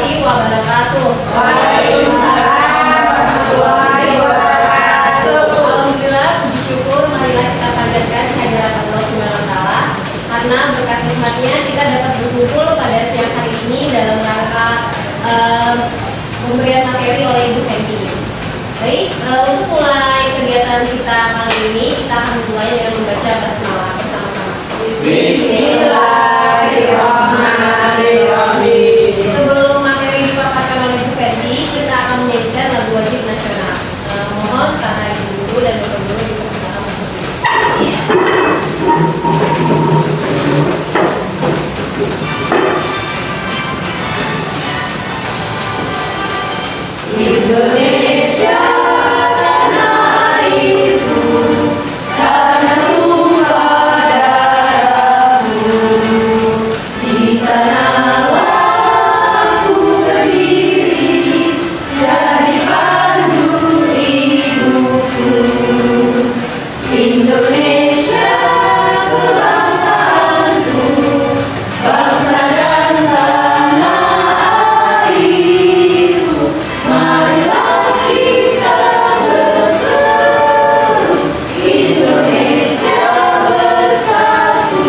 warahmatullahi wabarakatuh. Waalaikumsalam warahmatullahi wabarakatuh. Alhamdulillah, puji syukur marilah kita panjatkan kehadirat Allah Subhanahu wa taala karena berkat nikmatnya kita dapat berkumpul pada siang hari ini dalam rangka pemberian materi oleh Ibu Fenty. Baik, untuk mulai kegiatan kita kali ini kita akan mulai dengan membaca basmalah bersama-sama. Bismillahirrahmanirrahim. Sebelum materi dipaparkan oleh Bu Fenty, kita akan menyanyikan lagu wajib nasional. Mohon para ibu guru dan bapak guru dipersilakan untuk Indonesia tanah airku, tanah tumpah darahmu. Di sanalah aku berdiri, jadi pandu ibuku. Indonesia kebangsaanku, bangsa dan tanah airku. Marilah kita berseru, Indonesia bersatu.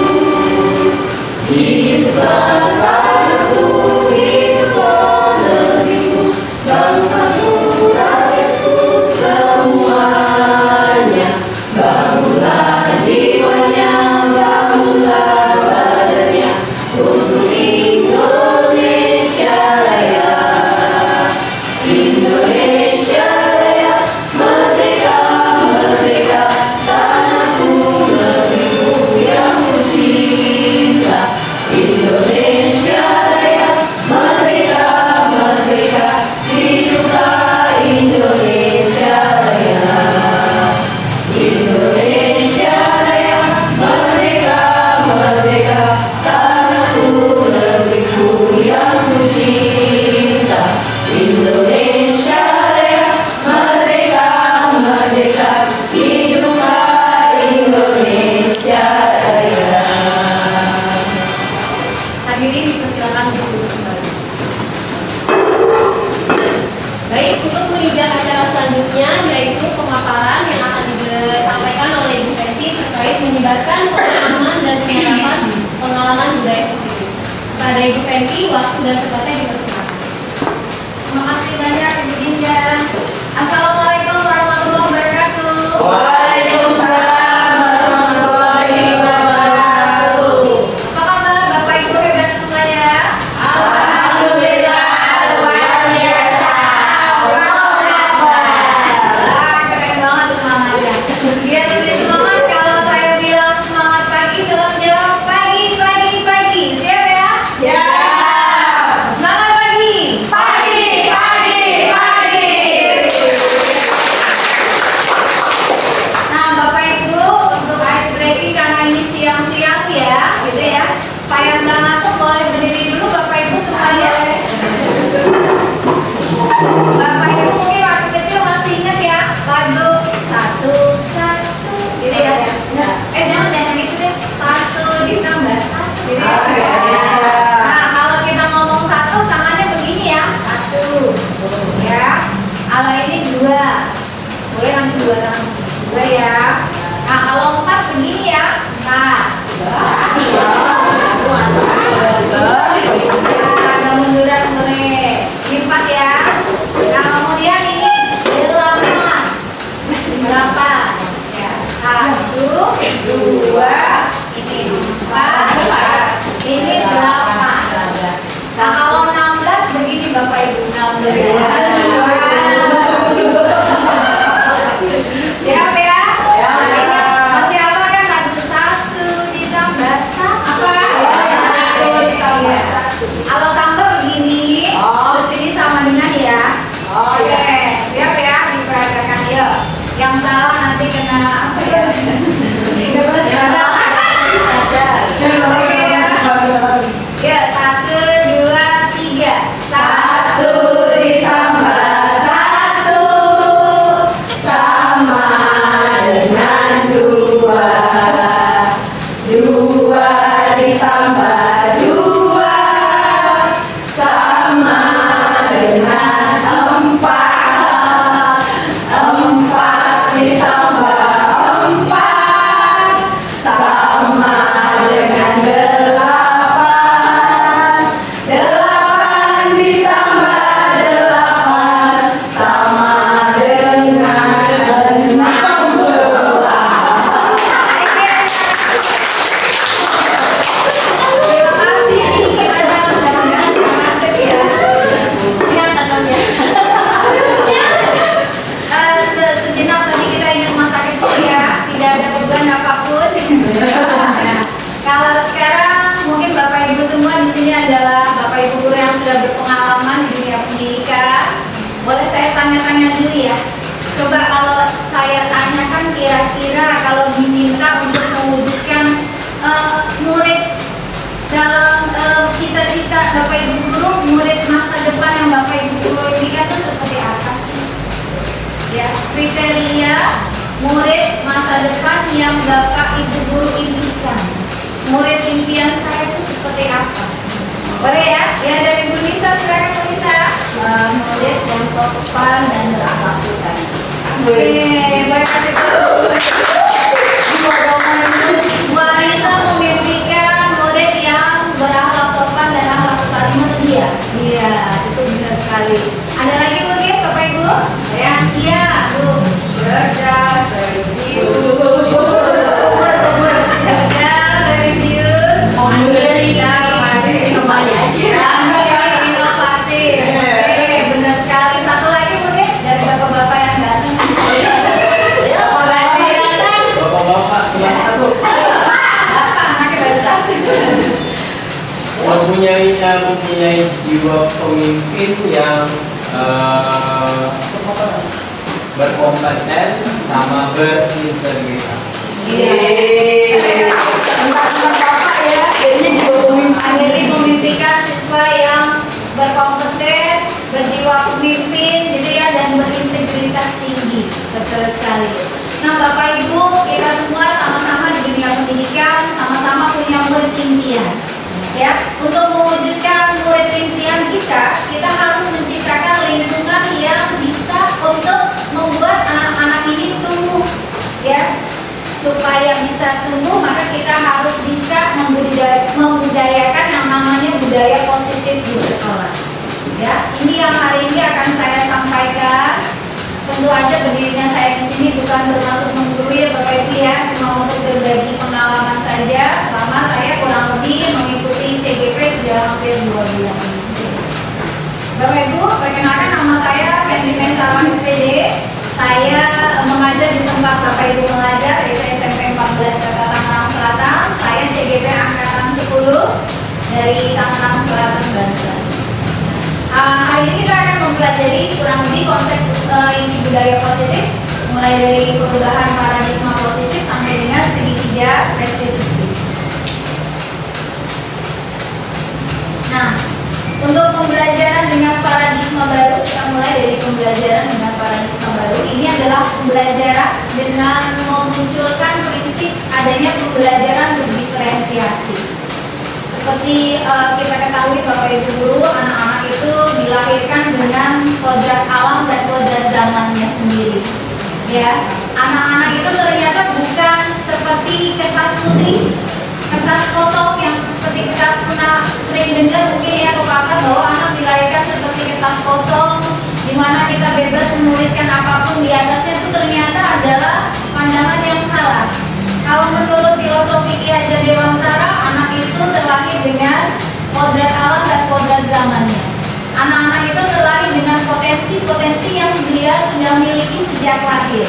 Hiduplah tanahku, hiduplah negeriku, bangsaku, rakyatku semuanya. Bangunlah jiwanya, bangunlah badannya, untuk Indonesia Raya. Indonesia Raya, merdeka, merdeka, tanahku, negeriku yang ku cinta. Indonesia Raya, merdeka, merdeka, hiduplah Indonesia Raya. Indonesia Raya, merdeka, merdeka, tanahku, negeriku yang ku cinta. Indonesia Raya, merdeka, merdeka, hiduplah Indonesia Raya. hadirin dipersilakan untuk duduk kembali. Baik, untuk menunjang acara selanjutnya yaitu pemaparan yang akan disampaikan oleh Ibu Fenty terkait menyebarkan pemahaman dan pengalaman budaya positif. Kepada Ibu Fenty, waktu dan tempatnya dipersilakan. Terima kasih banyak Ibu Dinda. Assalamualaikum warahmatullahi wabarakatuh. Waalaikumsalam warahmatullahi wabarakatuh. Apa kabar Bapak Ibu hebat semuanya? Alhamdulillah, luar biasa. Allahu Akbar. Wah, keren banget semangatnya. Biar lebih semangat kalau saya bilang semangat pagi, tolong jawab pagi, pagi, pagi. Siap ya? Siap. Semangat pagi. Pagi, pagi, pagi. kriteria murid masa depan yang Bapak Ibu guru impikan. Murid impian saya itu seperti apa? Boleh ya? Ya, dari Bu Nisa, silakan Bu Nisa. Murid yang sopan dan berakhlak baik. Oke, boleh kasih dulu. Bu Anissa memimpikan murid yang berakhlak sopan dan akhlak kalimat dia. Iya, itu benar sekali. Ada lagi mungkin Bapak Ibu? Ya, iya, Bu. Cerdas, religius, Cerdas, religius, mandiri, semuanya aja. inovatif. Oke, benar sekali. Satu lagi mungkin dari bapak-bapak yang datang. Bapak-bapak cuma satu. Bapak anaknya baru satu. Mempunyai jiwa pemimpin yang berkompeten sama berintegritas. Andeli memimpikan siswa yang berkompeten, berjiwa pemimpin, gitu ya, dan berintegritas tinggi. Betul sekali. Nah, Bapak Ibu, kita semua sama-sama di dunia pendidikan, sama-sama punya murid impian. Ya, untuk mewujudkan murid impian kita harus menciptakan lingkungan yang bisa untuk membuat anak-anak ini tumbuh. Ya, supaya bisa tumbuh, maka kita harus bisa membudayakan yang namanya budaya positif di sekolah. Ya, ini yang hari ini akan saya sampaikan. Tentu aja berdirinya saya di sini bukan bermaksud menggurui Bapak Ibu ya, cuma untuk berbagi pengalaman saja. Selama saya kurang lebih mengikuti CGP sudah hampir 2 bulan. Bapak Ibu, perkenalkan nama saya Fendi Mesarwan SPD. Saya mengajar di tempat Bapak Ibu mengajar, yaitu SMP 14 Kota Tangerang Selatan. Saya CGP angkatan 10 dari Tangerang Selatan, Banten. Hari ini kita akan mempelajari kurang lebih konsep inti budaya positif, mulai dari perubahan paradigma positif sampai dengan segitiga restitusi. Nah, untuk pembelajaran dengan paradigma baru, kita mulai dari pembelajaran dengan paradigma baru. Ini adalah pembelajaran dengan memunculkan prinsip adanya pembelajaran berdiferensiasi. Seperti kita ketahui Bapak Ibu guru, anak-anak itu dilahirkan dengan kodrat alam dan kodrat zamannya sendiri. Ya, anak-anak itu ternyata bukan seperti kertas putih, kertas kosong yang seperti kita pernah sering dengar mungkin ya pepatah bahwa anak dilahirkan seperti kertas kosong, di mana kita bebas menuliskan apapun di atasnya. Itu ternyata adalah pandangan yang salah. Kalau menurut filosofi Ki Hajar Dewantara, anak itu terlahir dengan kodrat alam dan kodrat zamannya. Anak-anak itu terlahir dengan potensi-potensi yang dia sudah miliki sejak lahir.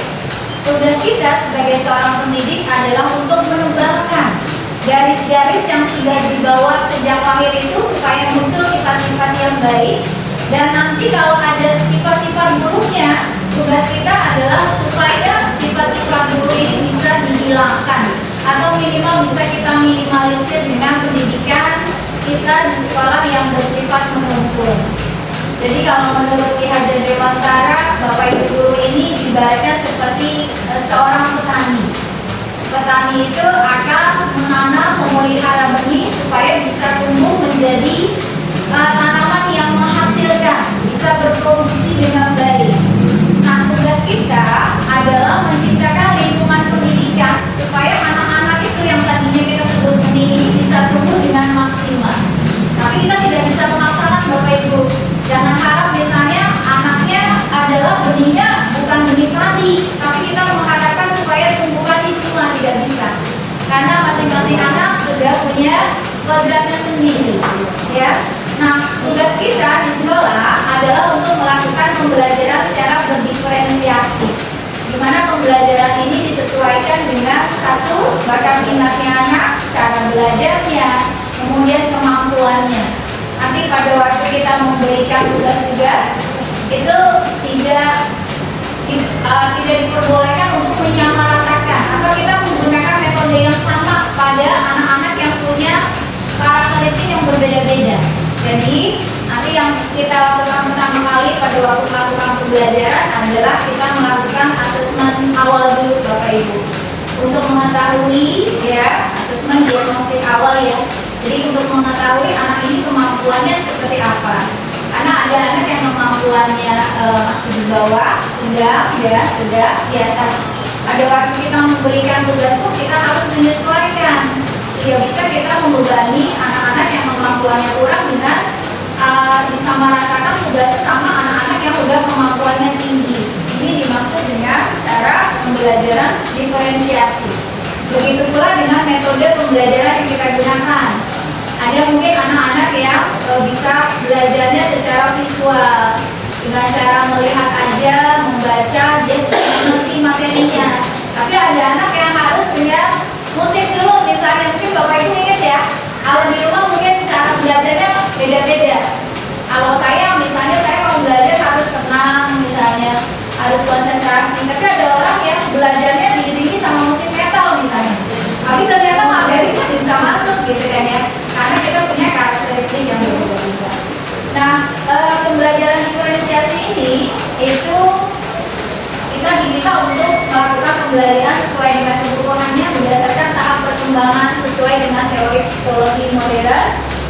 Tugas kita sebagai seorang pendidik adalah untuk menebalkan garis-garis yang sudah dibawa sejak lahir itu supaya muncul sifat-sifat yang baik. Dan nanti kalau ada sifat-sifat buruknya, tugas kita adalah supaya sifat-sifat buruk ini bisa dihilangkan atau minimal bisa kita minimalisir dengan pendidikan kita di sekolah yang bersifat menuntun. Jadi kalau menurut Ki Hajar Dewantara, Bapak Ibu guru ini ibaratnya seperti seorang petani. Petani itu akan menanam, memelihara benih supaya bisa tumbuh menjadi tanaman yang menghasilkan, bisa berproduksi dengan baik. Nah, tugas kita adalah menciptakan lingkungan pendidikan supaya anak-anak itu yang tadinya kita sebut benih ini bisa tumbuh dengan maksimal. Tapi kita tidak bisa memaksakan Bapak Ibu. Jangan harap misalnya anaknya adalah benihnya bukan benih padi, tapi kita mengharapkan supaya tumbuh padi semua, tidak bisa. Karena masing-masing anak sudah punya kodratnya sendiri, ya. Nah, tugas kita di sekolah adalah untuk melakukan pembelajaran secara berdiferensiasi, di mana pembelajaran ini disesuaikan dengan satu, bakat minatnya anak, cara belajarnya, kemudian kemampuannya. Nanti pada waktu kita memberikan tugas-tugas itu tidak diperbolehkan untuk menyamaratakan atau kita menggunakan metode yang sama pada anak-anak yang punya karakteristik yang berbeda-beda. Jadi nanti yang kita lakukan pertama kali pada waktu melakukan pembelajaran adalah kita melakukan asesmen awal dulu Bapak Ibu untuk mengetahui ya asesmen diagnostik awal ya. Jadi untuk mengetahui anak ini kemampuannya seperti apa. Karena ada anak yang kemampuannya masih di bawah, sedang di atas. Pada waktu kita memberikan tugas pun kita harus menyesuaikan. Tidak bisa kita membebani anak-anak yang kemampuannya kurang dengan disamaratakan tugasnya sama anak-anak yang udah kemampuannya tinggi. Ini dimaksud dengan cara pembelajaran diferensiasi. Begitu pula dengan metode pembelajaran yang kita gunakan. Ada mungkin anak-anak yang bisa belajarnya secara visual, dengan cara melihat aja, membaca, dia sudah mengerti materinya. Tapi ada anak yang harus dengan musik dulu, misalnya mungkin Bapak Ibu ingat ya, kalau di rumah mungkin cara belajarnya beda-beda. Kalau saya misalnya saya mau belajar harus tenang, misalnya harus konsentrasi. Tapi ada orang yang belajarnya diiringi sama musik metal misalnya. Tapi ternyata materinya bisa masuk gitu kan ya, karena kita punya karakteristik yang berbeda-beda. Nah, pembelajaran diferensiasi ini itu kita diminta untuk melakukan pembelajaran sesuai dengan kebutuhannya berdasarkan tahap perkembangan sesuai dengan teori psikologi modern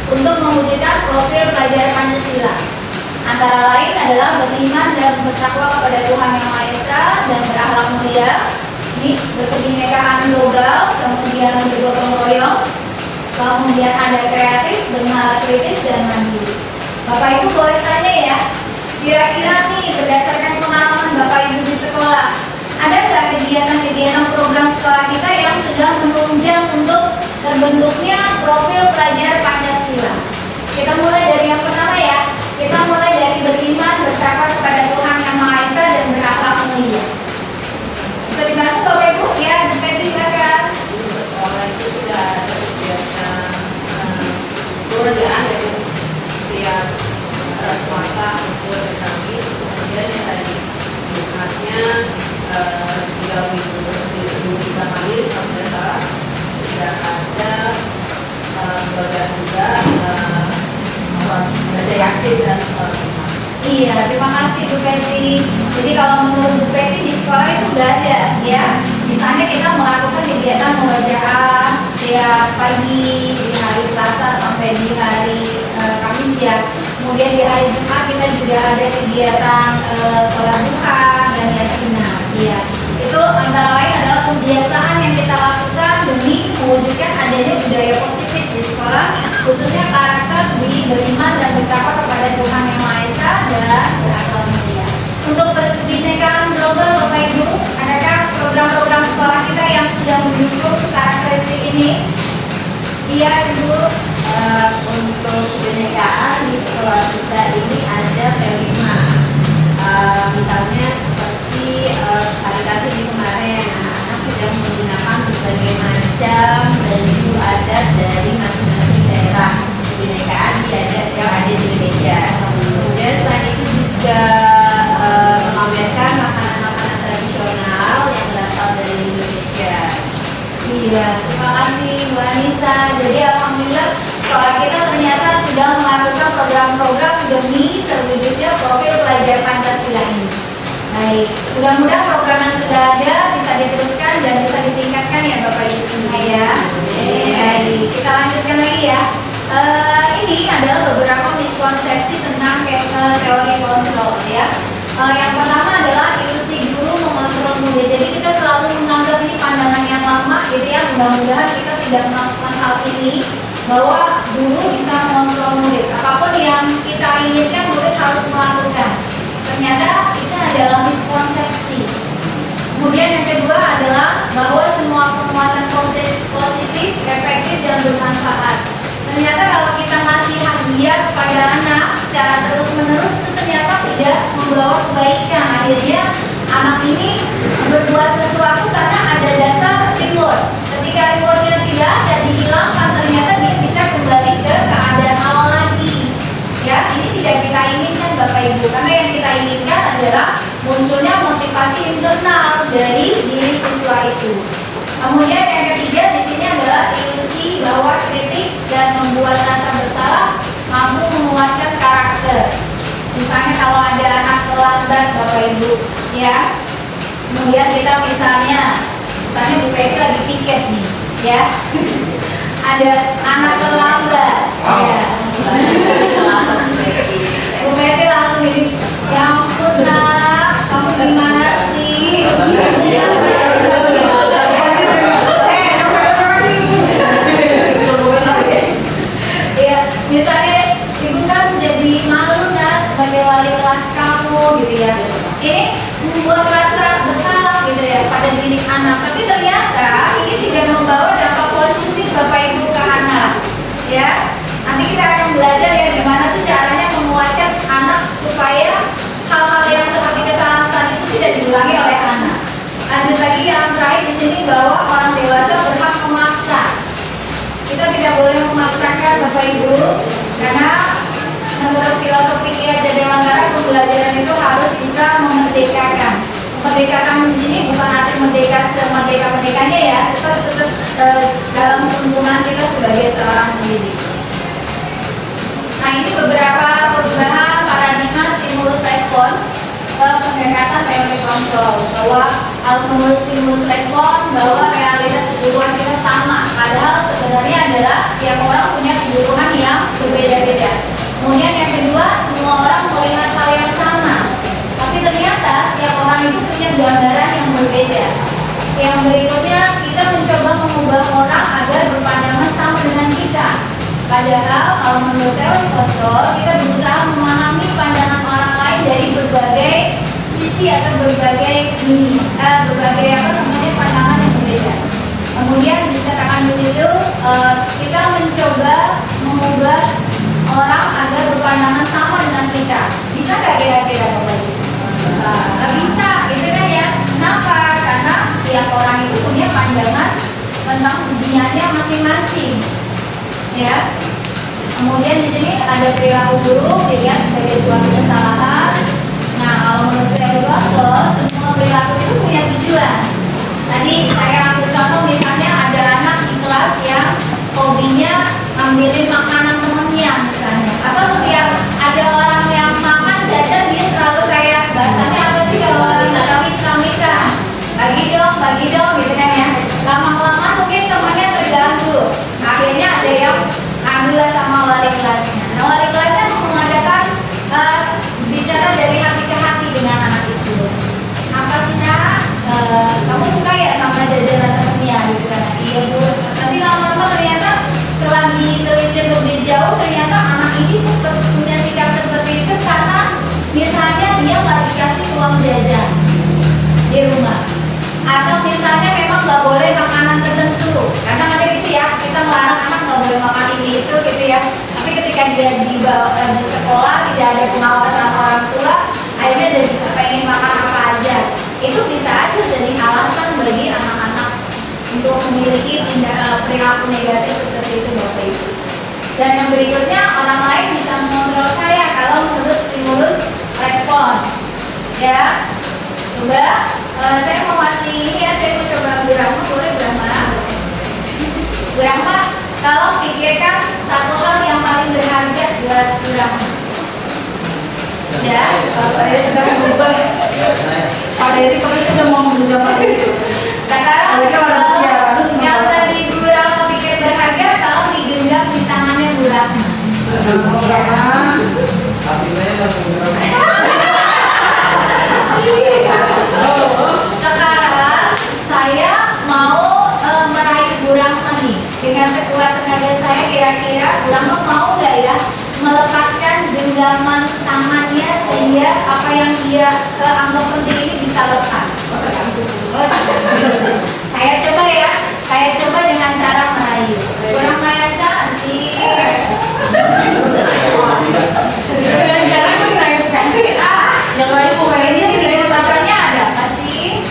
untuk mewujudkan profil pelajar Pancasila. Antara lain adalah beriman dan bertakwa kepada Tuhan Yang Maha Esa dan berakhlak mulia, ini berkebinekaan global, kemudian bergotong royong, kemudian ada kreatif, bernalar kritis dan mandiri. Bapak Ibu boleh tanya ya, kira-kira nih berdasarkan pengalaman Bapak Ibu di sekolah, ada nggak kegiatan-kegiatan program sekolah kita yang sudah menunjang untuk terbentuknya profil pelajar Pancasila? Kita mulai dari yang pertama ya, kita mulai dari beriman, bertakwa kepada Tuhan Yang Maha Esa dan berakhlak mulia. Bisa dibantu Bapak Ibu? Ya, Peti silakan. Sekolah itu sudah ada kegiatan pekerjaan dari setiap swasta maupun Kamis. Kemudian yang tadi Jumatnya 3 minggu sebelum kita hadir, kalau tidak salah sudah ada program juga ada Yasin dan Iya, terima kasih Bu Peti. Jadi kalau menurut Bu Peti di sekolah itu udah ada ya. Misalnya kita melakukan kegiatan murojaah setiap pagi di hari Selasa sampai di hari Kamis ya. Kemudian di hari Jumat kita juga ada kegiatan sholat duha dan yasina. Iya. Itu antara lain adalah kebiasaan yang kita lakukan demi mewujudkan adanya budaya positif di sekolah, khususnya karakter di beriman dan bertakwa kepada Tuhan Yang Maha Esa dan berakhlak mulia. Untuk kebinekaan global Bapak Ibu, adakah program-program sekolah kita yang sudah mendukung karakteristik ini? Iya Ibu. untuk kebinekaan di sekolah kita ini ada P5. Misalnya seperti hari-hari di kemarin anak-anak sudah menggunakan berbagai macam baju adat dari masing-masing daerah kebinekaan yang ada di Indonesia. Kemudian selain itu juga memamerkan makanan-makanan tradisional yang berasal dari Indonesia. Iya, terima kasih Bu Anissa. Jadi alhamdulillah sekolah kita ternyata sudah melakukan program-program demi terwujudnya profil pelajar Pancasila ini. Baik, mudah-mudahan program yang sudah ada bisa diteruskan dan bisa ditingkatkan ya Bapak Ibu semua ya. Baik, kita lanjutkan lagi ya. Ini adalah beberapa miskonsepsi tentang teori kontrol ya. Yang pertama adalah ilusi guru mengontrol murid. Jadi kita selalu menganggap ini pandangan yang lama gitu ya. Mudah-mudahan kita tidak melakukan hal ini, bahwa guru bisa mengontrol murid. Apapun yang kita inginkan murid harus melakukan. Ternyata itu adalah miskonsepsi. Kemudian yang kedua adalah bahwa semua penguatan positif, efektif dan bermanfaat. Ternyata kalau kita ngasih hadiah kepada anak secara terus-menerus itu ternyata tidak membawa kebaikan. Akhirnya anak ini berbuat sesuatu karena ada dasar reward. Ketika rewardnya tidak ada, dihilangkan, ternyata dia bisa kembali ke keadaan awal lagi. Ya, ini tidak kita inginkan Bapak Ibu, karena yang kita inginkan adalah munculnya motivasi internal dari diri siswa itu. Kemudian yang ketiga di sini adalah ilusi bahwa kritik dan membuat rasa bersalah mampu menguatkan karakter. ya. Kemudian kita misalnya Bu Peti lagi piket nih, ya. Ada anak terlambat, ya. Bu Peti langsung gini, ya ampun nak, kamu gimana sih? Ya, misalnya ibu kan jadi malu nak sebagai wali kelas kamu gitu ya. Ini membuat rasa bersalah gitu ya pada diri anak. Tapi ternyata ini tidak membawa dampak positif Bapak Ibu ke anak. Ya, nanti kita akan belajar ya gimana sih caranya menguatkan anak supaya hal-hal yang seperti kesalahan tadi itu tidak diulangi oleh anak. Lanjut lagi yang terakhir di sini bahwa orang dewasa berhak memaksa. Kita tidak boleh memaksakan Bapak Ibu karena menurut filosofi Ki Hajar Dewantara pembelajaran itu harus bisa memerdekakan. Memerdekakan di sini bukan arti merdeka semerdeka-merdekanya ya, tetap dalam hubungan kita sebagai seorang pendidik. Nah, ini beberapa perubahan paradigma stimulus respon ke pendekatan teori kontrol, bahwa kalau menurut stimulus respon bahwa realitas kebutuhan kita sama, padahal sebenarnya adalah setiap orang punya kebutuhan yang berbeda-beda. Kemudian yang kedua, semua orang melihat hal yang sama, tapi ternyata setiap orang itu punya gambaran yang berbeda. Yang berikutnya, kita mencoba mengubah orang agar berpandangan sama dengan kita. Padahal kalau menurut teori kontrol, kita berusaha memahami pandangan orang lain dari berbagai sisi atau berbagai pandangan yang berbeda. Kemudian dikatakan di situ kita mencoba mengubah orang agar berpandangan sama dengan kita. Bisa nggak kira-kira Bapak Ibu? Bisa. Nggak bisa, gitu kan ya? Kenapa? Karena tiap orang itu punya pandangan tentang dunianya masing-masing. Ya. Kemudian di sini ada perilaku buruk dilihat sebagai suatu kesalahan. Nah, kalau menurut teori kontrol, semua perilaku itu punya tujuan. Tadi saya ambil contoh misalnya ada anak di kelas yang hobinya ambilin makanan temennya misalnya, atau setiap ada orang yang makan jajan dia selalu kayak bahasanya apa sih kalau orang Betawi celamitan, bagi dong gitu kan ya. Lama-lama mungkin temannya terganggu, akhirnya ada yang ambil sama wali kelasnya. Nah, wali kelasnya mengadakan bicara dari hati ke hati dengan anak itu. Apa sih nak? Kamu suka ya sama jajanan temennya gitu kan? Iya Bu. Nanti lama-lama ternyata setelah ditelisik lebih jauh, ternyata anak ini punya sikap seperti itu karena misalnya dia nggak dikasih uang jajan di rumah, atau misalnya memang nggak boleh makanan tertentu. Kadang ada gitu ya, kita melarang anak nggak boleh makan ini itu gitu ya. Tapi ketika dia di sekolah tidak ada pengawasan orang tua, akhirnya jadi pengen makan apa aja. Itu bisa aja jadi alasan bagi anak-anak untuk memiliki perilaku negatif seperti itu Bapak Ibu. Dan yang berikutnya, orang lain bisa mengontrol saya kalau menurut stimulus respon. Ya, coba saya mau kasih ini ya, saya mau coba Bu Rahma, boleh Bu Rahma? Bu Rahma, kalau pikirkan satu hal yang paling berharga buat Bu Rahma. Ya, Saya sedang berubah. Pak Dery kami sudah mau menjawab itu. sekarang Harus yang tadi Bu Rahma pikir berharga, kalau digenggam di tangannya Bu Rahma. Hati saya langsung gerak. Sekarang saya mau meraih Bu Rahma nih. Dengan sekuat tenaga saya, kira-kira Bu Rahma mau nggak ya melepaskan genggaman tangannya sehingga apa yang dia anggap penting ini bisa lepas. Saya coba ya, saya coba dengan cara merayu. Bu Rahma yang cantik. Dengan cara merayukan. Yang lain Ini pokoknya di video bapaknya ada apa sih?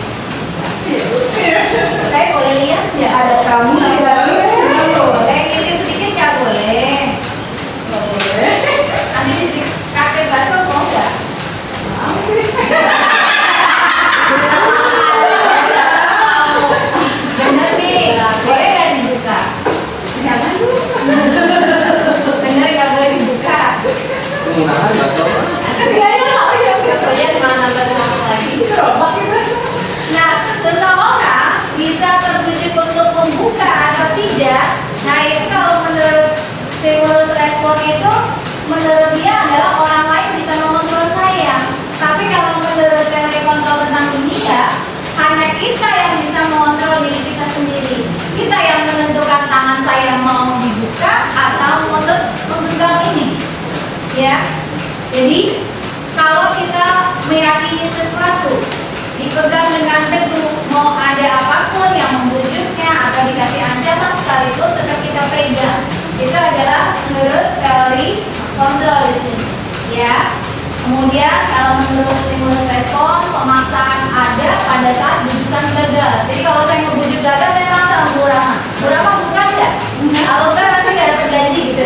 Saya boleh lihat nggak? ada kamu Boleh, ngintip sedikit nggak boleh? Boleh. Nanti di kakek bakso mau nggak? Mau sih. Bener nih, boleh nggak dibuka? Jangan dulu. Bener nggak boleh dibuka? Menggunakan bakso. Iya, iya, saya. Baksonya cuma nambah 100 lagi. Jadi kalau kita meyakini sesuatu, dipegang dengan teguh, mau ada apapun yang membujuknya atau dikasih ancaman sekalipun tetap kita pegang. Itu adalah menurut teori kontrol di sini, ya. Kemudian kalau menurut stimulus respon, pemaksaan ada pada saat bujukan gagal. Jadi kalau saya ngebujuk gagal, saya maksa sama Bu Rama. Bu Rama bukan nggak? Kalau enggak nanti nggak dapat gaji gitu.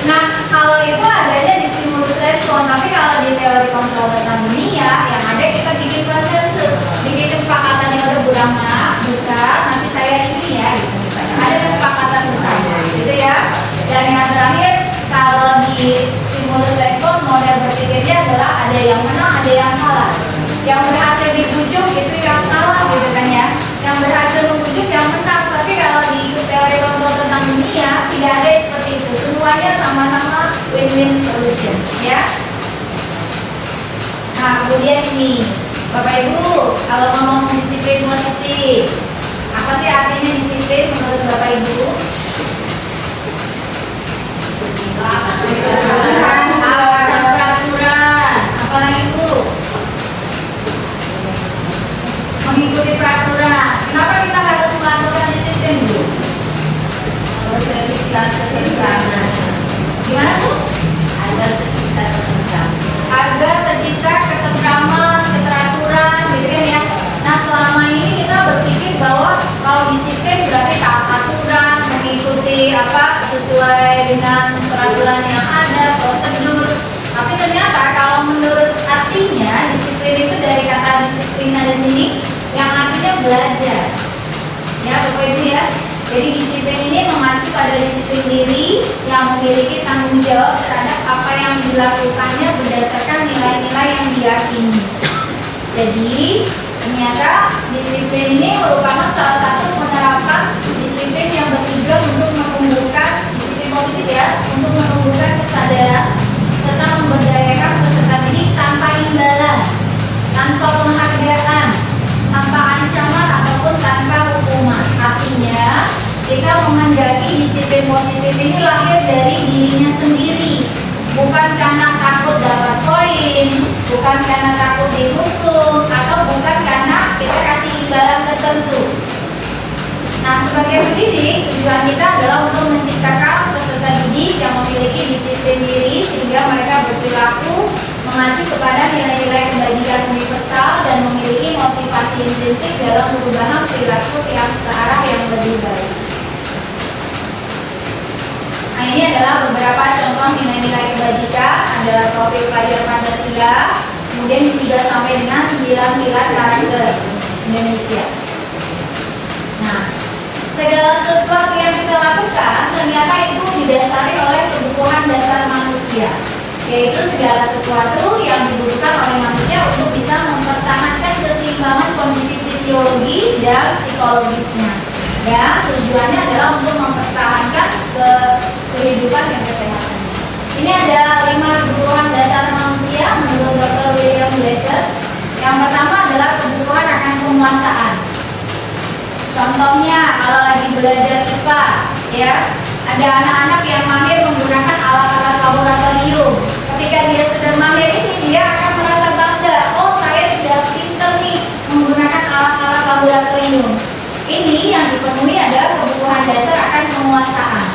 Nah, kalau itu adanya di stimulus respon, tapi kalau di teori kontrol tentang dunia, yang ada kita bikin konsensus, bikin kesepakatan yang udah Bu Rama, bukan nanti saya ini ya, gitu misalnya. Ada kesepakatan bersama, gitu ya. Dan yang terakhir, kalau di stimulus respon model berpikirnya adalah ada yang menang, ada yang kalah. Yang berhasil dibujuk itu yang kalah, gitu kan ya. Yang berhasil membujuk yang menang. Tapi kalau di teori kontrol tentang dunia tidak ada seperti itu. Semuanya sama-sama win-win solution, ya. Nah, kemudian ini, Bapak Ibu, kalau ngomong disiplin positif, apa sih artinya disiplin menurut Bapak Ibu? Peraturan, apalagi Bu? Mengikuti peraturan. Kenapa kita harus melakukan disiplin, Bu? Gimana, Bu? Agar tercipta ketentraman, keteraturan, gitu kan ya. Nah, selama ini kita berpikir bahwa kalau disiplin berarti taat aturan, mengikuti apa sesuai dengan peraturan yang ada, prosedur. Tapi ternyata kalau menurut artinya disiplin itu dari kata disiplina di sini yang artinya belajar. Ya, Bapak Ibu ya. Jadi disiplin ini mengacu pada disiplin diri yang memiliki tanggung jawab terhadap apa yang dilakukannya berdasarkan nilai-nilai yang diyakini. Jadi ternyata disiplin ini merupakan salah satu penerapan disiplin yang bertujuan untuk menumbuhkan disiplin positif ya, untuk menumbuhkan kesadaran serta memberdayakan peserta didik tanpa imbalan, tanpa penghargaan, tanpa ancaman ataupun tanpa hukuman. Artinya kita menghendaki disiplin positif ini lahir dari dirinya sendiri, bukan karena takut dapat poin, bukan karena takut dihukum, atau bukan karena kita kasih imbalan tertentu. Nah, sebagai pendidik, tujuan kita adalah untuk menciptakan peserta didik yang memiliki disiplin diri sehingga mereka berperilaku mengacu kepada nilai-nilai kebajikan universal dan memiliki motivasi intrinsik dalam perubahan perilaku yang ke arah yang lebih baik. Nah, ini adalah beberapa contoh nilai-nilai kebajikan, ada profil pelajar Pancasila, kemudian juga sampai dengan 9 pilar karakter Indonesia. Nah, segala sesuatu yang kita lakukan ternyata itu didasari oleh kebutuhan dasar manusia, yaitu segala sesuatu yang dibutuhkan oleh manusia untuk bisa mempertahankan keseimbangan kondisi fisiologi dan psikologisnya. Dan tujuannya adalah untuk mempertahankan kehidupan dan kesehatan. Ini ada 5 kebutuhan dasar manusia menurut Dr. William Glasser. Yang pertama adalah kebutuhan akan penguasaan. Contohnya kalau lagi belajar IPA, ya, ada anak-anak yang mahir menggunakan alat-alat laboratorium. Ketika dia sudah mahir ini, dia akan merasa bangga. Oh, saya sudah pintar nih menggunakan alat-alat laboratorium. Ini yang dipenuhi adalah kebutuhan dasar akan penguasaan.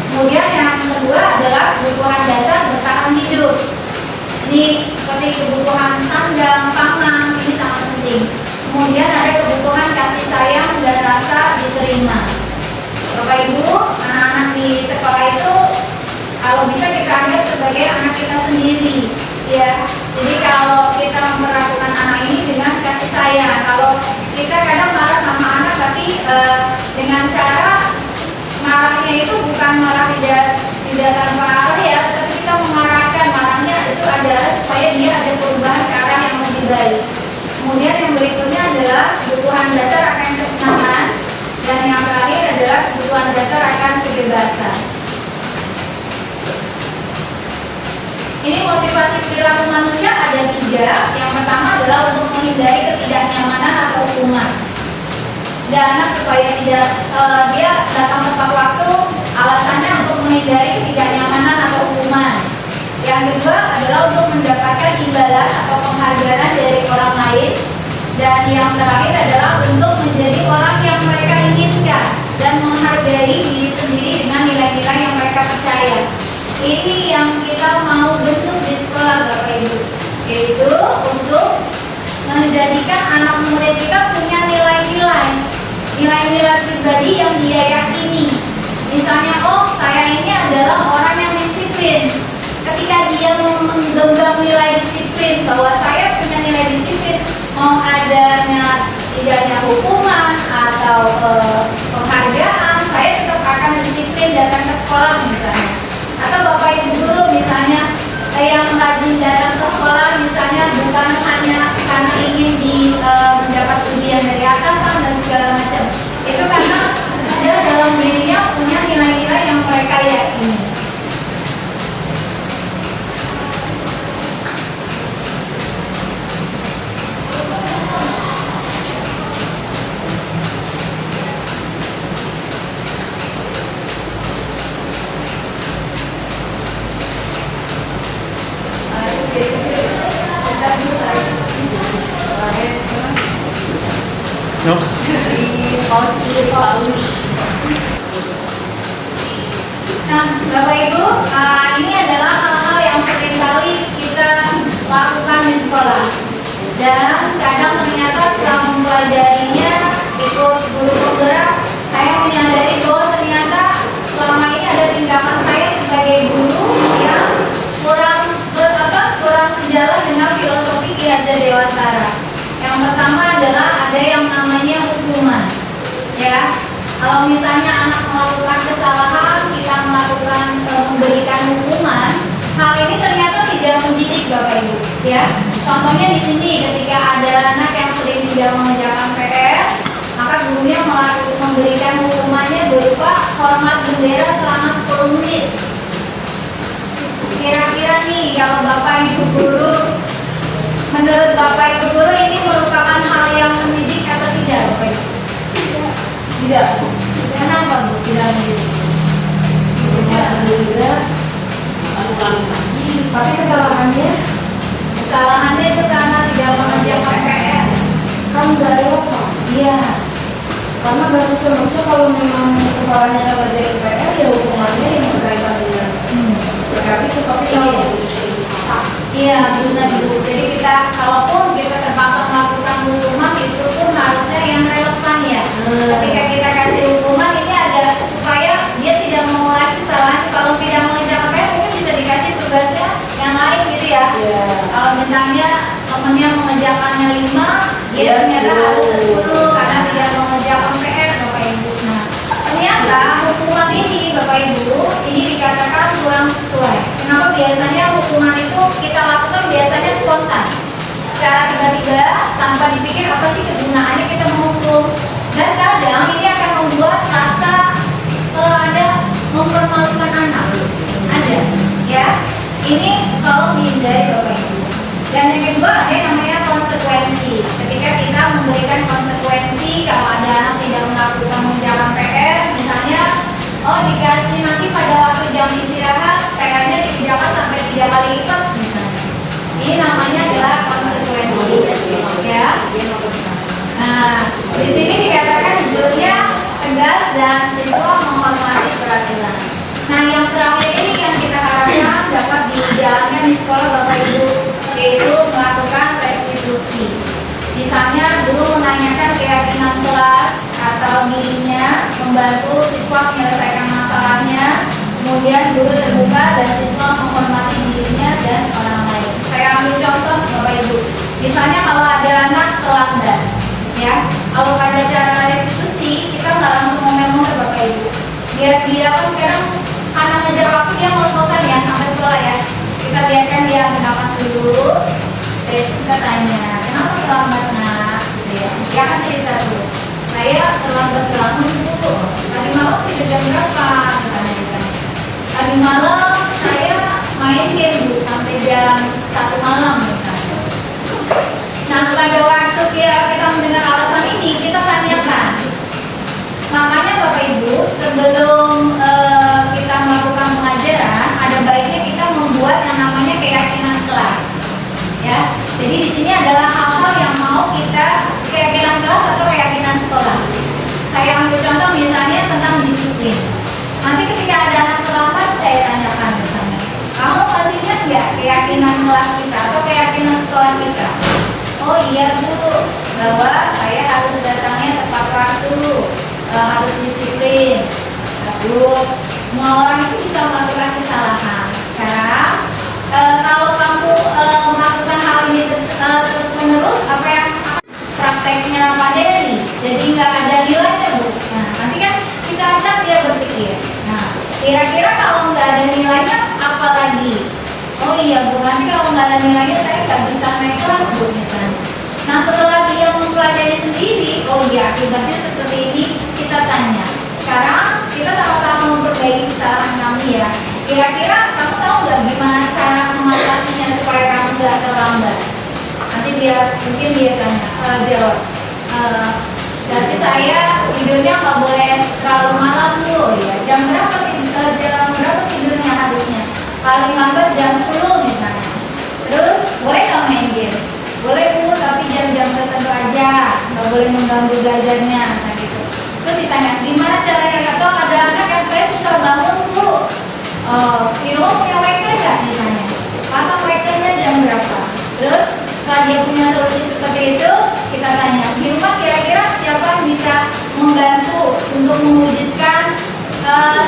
Kemudian yang kedua adalah kebutuhan dasar bertahan hidup. Ini seperti kebutuhan sandang, pangan, ini sangat penting. Kemudian ada kebutuhan kasih sayang dan rasa diterima. Bapak Ibu, anak-anak di sekolah itu kalau bisa kita anggap sebagai anak kita sendiri, ya. Jadi kalau kita memperlakukan anak ini dengan kasih sayang, kalau kita kadang marah sama anak tapi dengan cara marahnya itu bukan marah tidak tanpa arah ya, tapi kita mengarahkan marahnya itu adalah supaya dia ada perubahan ke arah yang lebih baik. Kemudian yang berikutnya adalah kebutuhan dasar akan kesenangan, dan yang terakhir adalah kebutuhan dasar akan kebebasan. Ini motivasi perilaku manusia ada 3. Yang pertama adalah untuk menghindari ketidaknyamanan atau hukuman. Dan anak supaya tidak dia datang tepat waktu Alasannya untuk menghindari ketidaknyamanan atau hukuman. Yang kedua adalah untuk mendapatkan imbalan atau penghargaan dari orang lain. Dan yang terakhir adalah untuk menjadi orang yang mereka inginkan dan menghargai diri sendiri dengan nilai-nilai yang mereka percaya. Ini yang kita mau bentuk di sekolah Bapak Ibu, yaitu untuk menjadikan anak murid kita punya nilai-nilai pribadi yang dia yakini. Misalnya, oh saya ini adalah orang yang disiplin. Ketika dia menggenggam nilai disiplin, bahwa saya punya nilai disiplin, mau adanya tidaknya hukuman atau penghargaan, saya tetap akan disiplin datang ke sekolah misalnya. Atau Bapak Ibu guru misalnya yang rajin datang ke sekolah misalnya bukan hanya karena ingin mendapat ujian dari atasan dan segala macam. Itu karena sudah dalam dirinya punya nilai-nilai yang mereka yakini. No. Nah, Bapak Ibu, ini adalah hal-hal yang seringkali kita lakukan di sekolah. Dan kadang ternyata setelah mempelajarinya, ikut guru penggerak, saya menyadari bahwa ternyata selama ini ada tindakan saya sebagai guru yang kurang sejalan dengan filosofi Ki Hajar Dewantara. Yang pertama adalah ada yang namanya hukuman, ya. Kalau misalnya anak melakukan kesalahan, kita memberikan hukuman, hal ini ternyata tidak mendidik Bapak Ibu, ya. Contohnya di sini ketika ada anak yang sering tidak mengerjakan PR, maka gurunya memberikan hukumannya berupa hormat bendera selama 10 menit. Kira-kira nih kalau Bapak Ibu guru, menurut Bapak Ibu guru ini merupakan hal yang mendidik atau tidak Bapak Ibu? Tidak. Kenapa Bu tidak mendidik? Tidak mendidik. Tapi kesalahannya Kesalahannya itu karena tidak mengerjakan PR. kan nggak relevan. Iya. Karena nggak sesuai, maksudnya kalau memang kesalahannya nggak terjadi PR, ya hukumannya yang berkaitan dengan berarti itu. Tapi kalau Iya benar Bu. Jadi kita kalaupun kita terpaksa melakukan hukuman itu pun harusnya yang relevan ya. Ketika kita kasih hukuman ini ada supaya dia tidak mengulangi kesalahan. Kalau tidak mengerjakan PR mungkin bisa dikasih tugasnya yang lain gitu ya. Iya. Kalau misalnya temennya mengerjakannya 5, dia Yes, ternyata Bu. harus 10 karena tidak mengerjakan PR Bapak Ibu. Nah, ternyata hukuman ini Bapak Ibu ini dikatakan kurang sesuai. Kenapa biasanya hukuman itu kita lakukan biasanya spontan, secara tiba-tiba tanpa dipikir apa sih kegunaannya kita menghukum. Dan kadang ini akan membuat rasa ada mempermalukan anak, ada ya. Ini kalau dihindari Bapak Ibu. Dan yang kedua ada yang namanya konsekuensi. Ketika kita memberikan konsekuensi kalau ada anak tidak melakukan mengerjakan PR, misalnya, oh dikasih nanti pada waktu jam istirahat PR-nya dikerjakan sampai 3 kali lipat misalnya. Ini namanya adalah konsekuensi, ya. Nah, di sini dikatakan gurunya tegas dan siswa menghormati peraturan. Nah, yang terakhir ini yang kita harapkan dapat dijalankan di sekolah Bapak Ibu, yaitu melakukan restitusi. Misalnya guru menanyakan keyakinan kelas atau dirinya, membantu siswa menyelesaikan masalahnya, kemudian guru terbuka dan siswa menghormati dirinya dan orang lain. Saya ambil contoh Bapak Ibu. Misalnya kalau ada anak terlambat, ya, kalau pada cara restitusi kita nggak langsung ngomel-ngomel Bapak Ibu. Biar dia kan kadang karena ngejar waktu dia ngos-ngosan ya sampai sekolah ya. Kita biarkan dia bernapas dulu. Kita tanya, kenapa terlambat nak? Gitu ya. Dia akan cerita dulu. Saya terlambat bangun Bu. Tadi malam tidur jam berapa? Misalnya gitu. Tadi malam saya main game Bu sampai jam 1 malam misalnya. Nah pada waktu kita mendengar alasan ini kita tanyakan. Makanya Bapak Ibu sebelum disiplin. Nanti ketika ada anak terlambat, saya tanyakan misalnya, kamu masih ingat nggak keyakinan kelas kita atau keyakinan sekolah kita? Oh iya Bu, bahwa saya harus datangnya tepat waktu, harus disiplin. Terus semua orang itu bisa melakukan kesalahan. Sekarang kalau kamu melakukan hal ini terus menerus, apa yang prakteknya Pak Dery, jadi nggak ada nilainya Bu. Nah nanti kan kita ajak dia berpikir. Nah kira-kira kalau nggak ada nilainya apa lagi? Oh iya Bu, nanti kalau nggak ada nilainya saya nggak bisa naik kelas Bu misalnya. Nah setelah dia mempelajari sendiri, oh iya akibatnya seperti ini, kita tanya. Sekarang kita sama-sama memperbaiki kesalahan kami ya. Kira-kira kamu tahu nggak gimana cara mengatasinya supaya kamu nggak terlambat? Nanti mungkin dia tanya, jawab. Berarti saya tidurnya nggak boleh terlalu malam dulu ya. Jam berapa tidurnya harusnya? Paling lambat jam 10 misalnya. Terus boleh nggak main game? Boleh Bu, tapi jam-jam tertentu aja, nggak boleh mengganggu belajarnya. Nah gitu. Terus ditanya, gimana caranya? Atau ada anak yang saya susah bangun Bu. Di rumah punya waker nggak misalnya? Pasang wakernya jam berapa? Terus setelah dia punya solusi seperti itu, kita tanya, di rumah kira-kira siapa yang bisa membantu untuk mewujudkan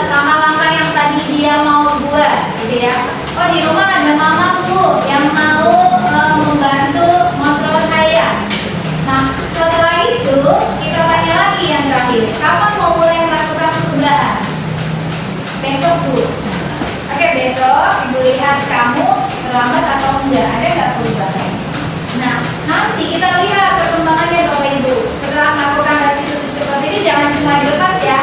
langkah-langkah yang tadi dia mau buat, gitu ya? Oh di rumah ada mama Bu yang mau membantu kontrol saya. Nah setelah itu kita tanya lagi yang terakhir, kapan mau mulai melakukan perubahan? Besok Bu. Oke besok Ibu lihat kamu terlambat atau enggak, ada nggak perubahan? Nah, nanti kita lihat perkembangannya Bapak Ibu. Setelah melakukan restitusi seperti ini, jangan cuma dilepas ya.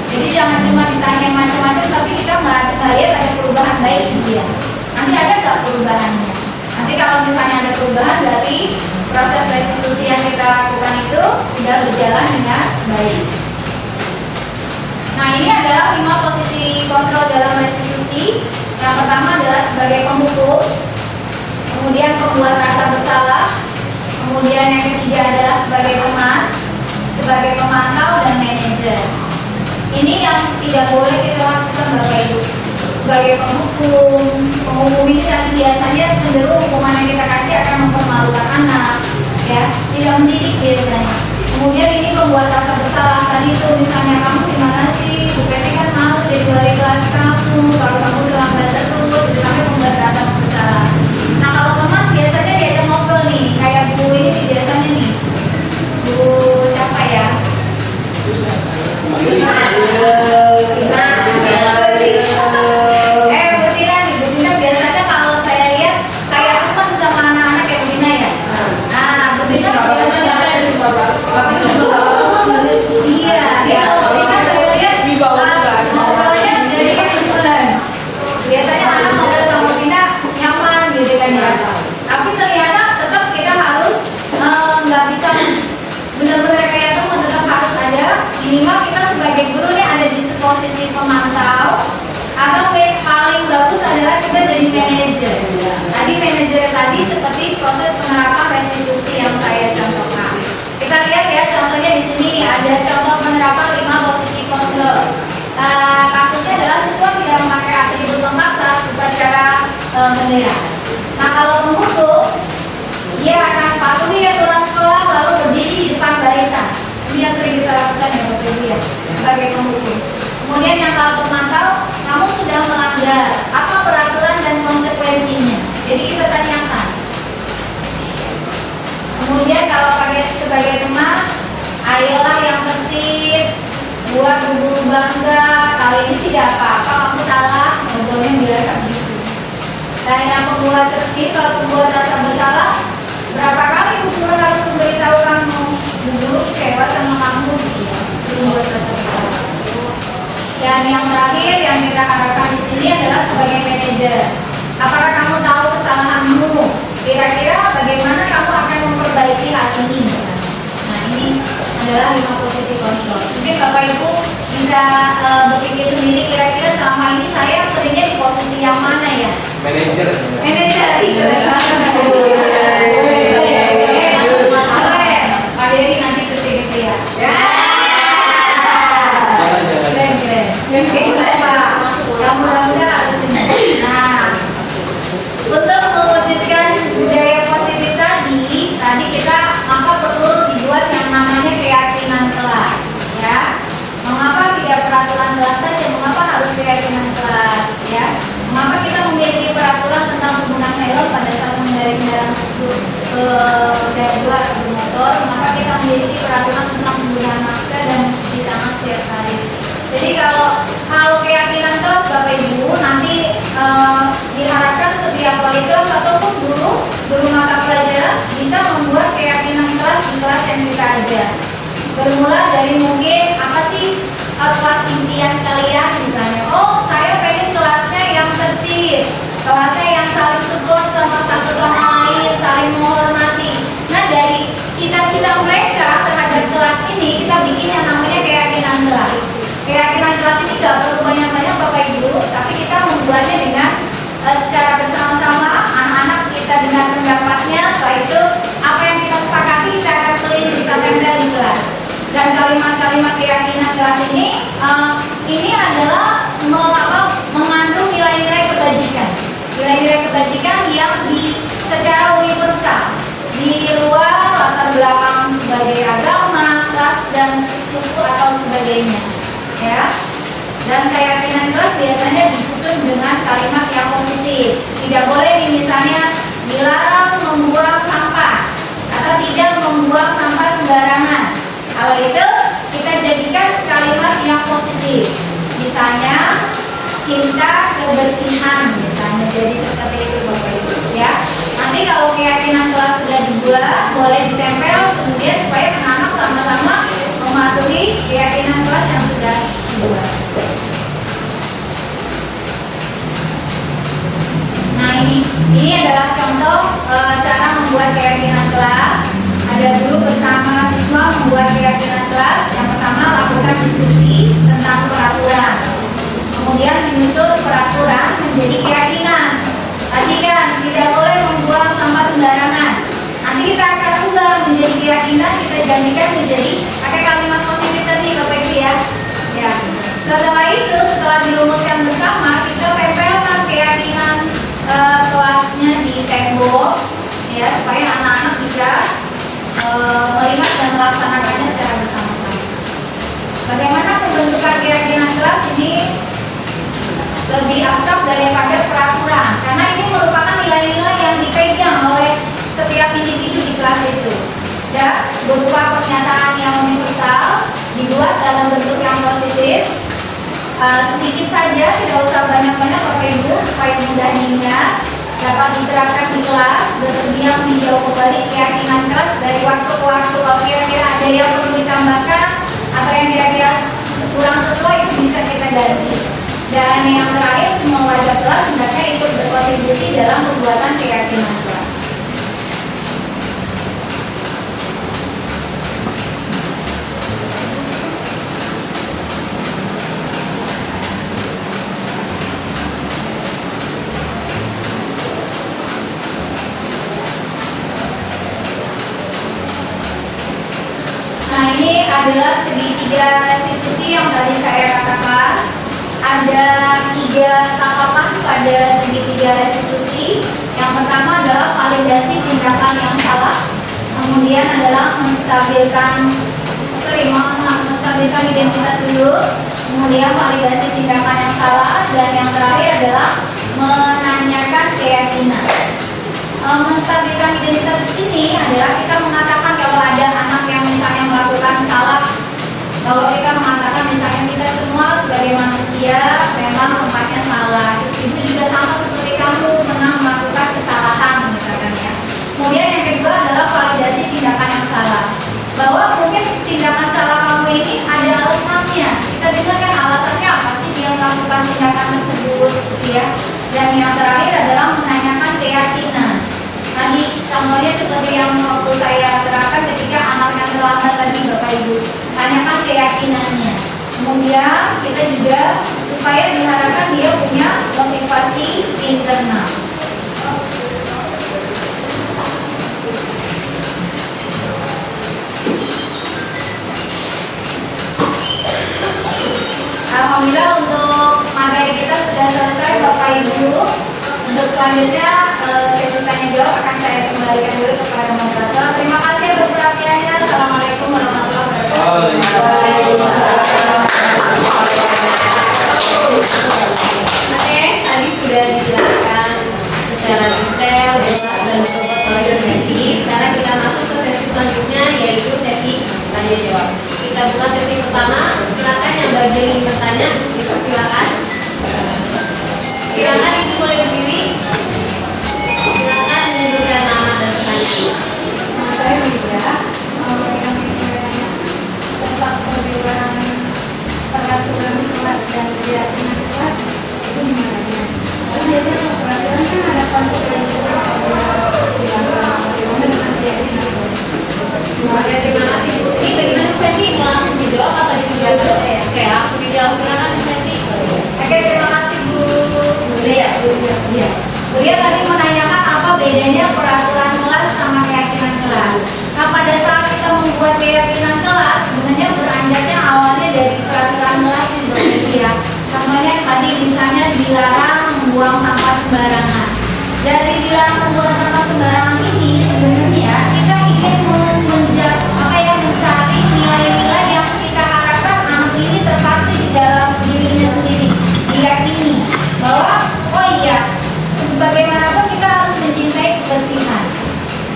Jadi jangan cuma ditanya macam-macam, tapi kita nggak lihat ada perubahan baik di dia. Nanti ada nggak perubahannya? Nanti kalau misalnya ada perubahan, berarti proses restitusi yang kita lakukan itu sudah berjalan dengan baik. Nah, ini adalah 5 posisi kontrol dalam restitusi. Yang pertama adalah sebagai pemukul, kemudian pembuat rasa bersalah, kemudian yang ketiga adalah sebagai teman, sebagai pemantau dan manajer. Ini yang tidak boleh kita lakukan Bapak Ibu. Sebagai penghukum ini tadi biasanya cenderung hukuman yang kita kasih akan mempermalukan anak, ya, tidak mendidik biasanya. Kemudian ini pembuat rasa bersalah tadi itu misalnya kamu gimana sih, Bu Peti kan malu jadi wali kelas kamu, kalau kamu terlambat terus, itu sampai membuat rasa bersalah. Nah kalau teman biasanya diajak ngobrol nih, kayak Bu ini biasanya nih, Bu siapa ya? Bu Tina nih, Bu Tina biasanya kalau saya lihat kayak teman sama anak-anak kayak Bu Tina ya. Nah Bu Tina biasanya iya, dia Bu Tina saya lihat ngobrolnya jadi teman. Biasanya anak ngobrol sama Bu Tina nyaman gitu kan ya. Tapi ternyata tetap kita harus nggak bisa benar-benar kayak teman, tetap harus ada minimal kita sebagai guru nih ada di posisi pemantau, atau paling bagus adalah kita jadi manajer. Tadi manajer tadi seperti proses penerapan restitusi yang saya contohkan. Kita lihat ya contohnya di sini ada contoh penerapan 5 posisi kontrol. Kasusnya adalah siswa tidak memakai atribut lengkap saat upacara bendera. Nah kalau pemukul, dia akan patuhi aturan sekolah lalu berdiri di depan barisan. Ini yang sering kita lakukan ya Bapak Ibu ya, sebagai pemukul. Kemudian yang kalau pemantau, kamu sudah melanggar, apa peraturan dan konsekuensinya? Jadi kita tanyakan. Kemudian kalau pakai sebagai teman, ayolah yang tertib, buat guru bangga, kali ini tidak apa-apa, kamu salah, ngobrolnya biasa begitu. Dan yang pembuat tertib, kalau pembuat rasa bersalah, berapa kali Bu Guru harus memberitahu kamu, Bu Guru kecewa sama kamu, gitu ya, pembuat rasa bersalah. Dan yang terakhir yang kita harapkan di sini adalah sebagai manajer. Apakah kamu tahu kesalahanmu? Kira-kira bagaimana kamu akan memperbaiki hal ini? Nah ini adalah 5 posisi kontrol. Mungkin Bapak Ibu bisa berpikir sendiri kira-kira selama ini saya seringnya di posisi yang mana ya? Manajer. Manajer itu. Pak Dery nanti ke sini ya. Jangan. Keren. roda 2 atau bermotor, maka kita memiliki peraturan tentang penggunaan masker dan mencuci tangan setiap hari. Jadi kalau keyakinan kelas Bapak Ibu nanti diharapkan setiap wali kelas ataupun guru mata pelajaran bisa membuat keyakinan kelas di kelas yang kita ajar. Bermula dari mungkin apa sih kelas impian kalian misalnya, oh saya pengen kelasnya yang tertib, kelasnya yang saling support sama satu sama lain, saling menghormati. Nah dari cita-cita mereka terhadap kelas ini kita bikin yang namanya keyakinan kelas. Keyakinan kelas ini gak perlu banyak-banyak Bapak Ibu, tapi kita membuatnya dengan secara bersama-sama, anak-anak kita dengar pendapatnya, setelah itu apa yang kita sepakati kita akan tulis, kita tempel di kelas. Dan kalimat-kalimat keyakinan kelas ini adalah mengandung nilai-nilai kebajikan. Nilai-nilai kebajikan yang secara universal di luar latar belakang sebagai agama, ras dan suku atau sebagainya, ya. Dan keyakinan kelas biasanya disusun dengan kalimat yang positif. Tidak boleh nih misalnya dilarang membuang sampah atau tidak membuang sampah sembarangan. Kalau itu kita jadikan kalimat yang positif. Misalnya cinta kebersihan misalnya, jadi seperti itu Bapak Ibu ya. Nanti kalau keyakinan kelas sudah dibuat boleh ditempel kemudian supaya anak-anak sama-sama mematuhi keyakinan kelas yang sudah dibuat. Nah ini adalah contoh cara membuat keyakinan kelas. Ada guru bersama siswa membuat keyakinan kelas. Yang pertama lakukan diskusi tentang peraturan. Kemudian menyusun peraturan menjadi keyakinan. Tadi kan tidak boleh membuang sampah sembarangan. Nanti kita akan ubah menjadi keyakinan, kita jadikan menjadi pakai kalimat positif tadi Bapak Ibu ya. Ya. Setelah itu, setelah dirumuskan bersama, kita tempelkan keyakinan kelasnya di tembok ya supaya anak-anak bisa melihat dan melaksanakannya secara bersama-sama. Bagaimana pembentukan keyakinan kelas ini lebih abstrak daripada peraturan, karena ini merupakan nilai-nilai yang dipegang oleh setiap individu di kelas itu. Dan berupa pernyataan yang universal dibuat dalam bentuk yang positif. Sedikit saja, tidak usah banyak-banyak Bapak Ibu supaya mudah diingat, dapat diterapkan di kelas, bersedia meninjau kembali keyakinan kelas dari waktu ke waktu. Kalau kira-kira ada yang perlu ditambahkan atau yang kira-kira kurang sesuai itu bisa kita ganti. Dan yang terakhir, semua warga kelas hendaknya ikut berkontribusi dalam pembuatan keyakinan kelas. Ini adalah segitiga restitusi yang tadi saya katakan. Ada 3 tahapan pada segitiga restitusi. Yang pertama adalah validasi tindakan yang salah. Kemudian adalah menstabilkan identitas dulu. Kemudian validasi tindakan yang salah. Dan yang terakhir adalah menanyakan keyakinan. Menstabilkan identitas di sini adalah kita mengatakan kalau ada anak yang misalnya melakukan salah, kalau kita mengatakan misalnya kita semua sebagai manusia memang tempatnya salah, itu juga sama seperti kamu pernah melakukan kesalahan misalkan ya. Kemudian yang kedua adalah validasi tindakan yang salah, bahwa mungkin tindakan salah kamu ini ada alasannya. Kita dengarkan alasannya apa sih dia melakukan tindakan tersebut ya. Dan yang terakhir adalah menanyakan keyakinan. Tadi contohnya seperti yang waktu saya terangkan ketika anak yang terlambat tadi Bapak Ibu, tanyakan keyakinannya. Kemudian kita juga supaya diharapkan dia punya motivasi internal. Alhamdulillah untuk materi kita sudah selesai Bapak Ibu. Untuk selanjutnya sesi tanya jawab akan saya kembalikan dulu kepada moderator. Terima kasih atas perhatiannya. Assalamualaikum warahmatullahi wabarakatuh. Oke, tadi sudah dijelaskan secara detail, jelas dan betul oleh Ibu Menti. ingin bertanya, silakan. Silakan Ibu boleh berdiri. Silakan menyebutkan nama dan pertanyaan. Nama saya Lydia. Yang ingin saya tanya tentang perbedaan peraturan kelas dan keyakinan kelas itu gimana ya? Karena biasanya kalau peraturan kan ada konsekuensi apabila dilanggar. Bagaimana dengan keyakinan kelas? Oke, terima kasih Bu. Ini bagaimana Bu Fenty? Mau langsung dijawab atau ditunda dulu? Oke, langsung dijawab. Silakan Bu Fenty. Oke, terima kasih Bu. Iya. Beliau tadi menanyakan apa bedanya peraturan kelas sama keyakinan kelas. Nah, pada saat kita membuat keyakinan kelas, sebenarnya beranjaknya awalnya dari peraturan kelas itu ya. Contohnya tadi misalnya dilarang membuang sampah sembarangan. Dari dilarang membuang sampah sembarangan ini sebenarnya kita ingin mencari nilai-nilai yang kita harapkan anak ini terpatri di dalam dirinya sendiri, diyakini bahwa oh iya, bagaimanapun kita harus mencintai kebersihan.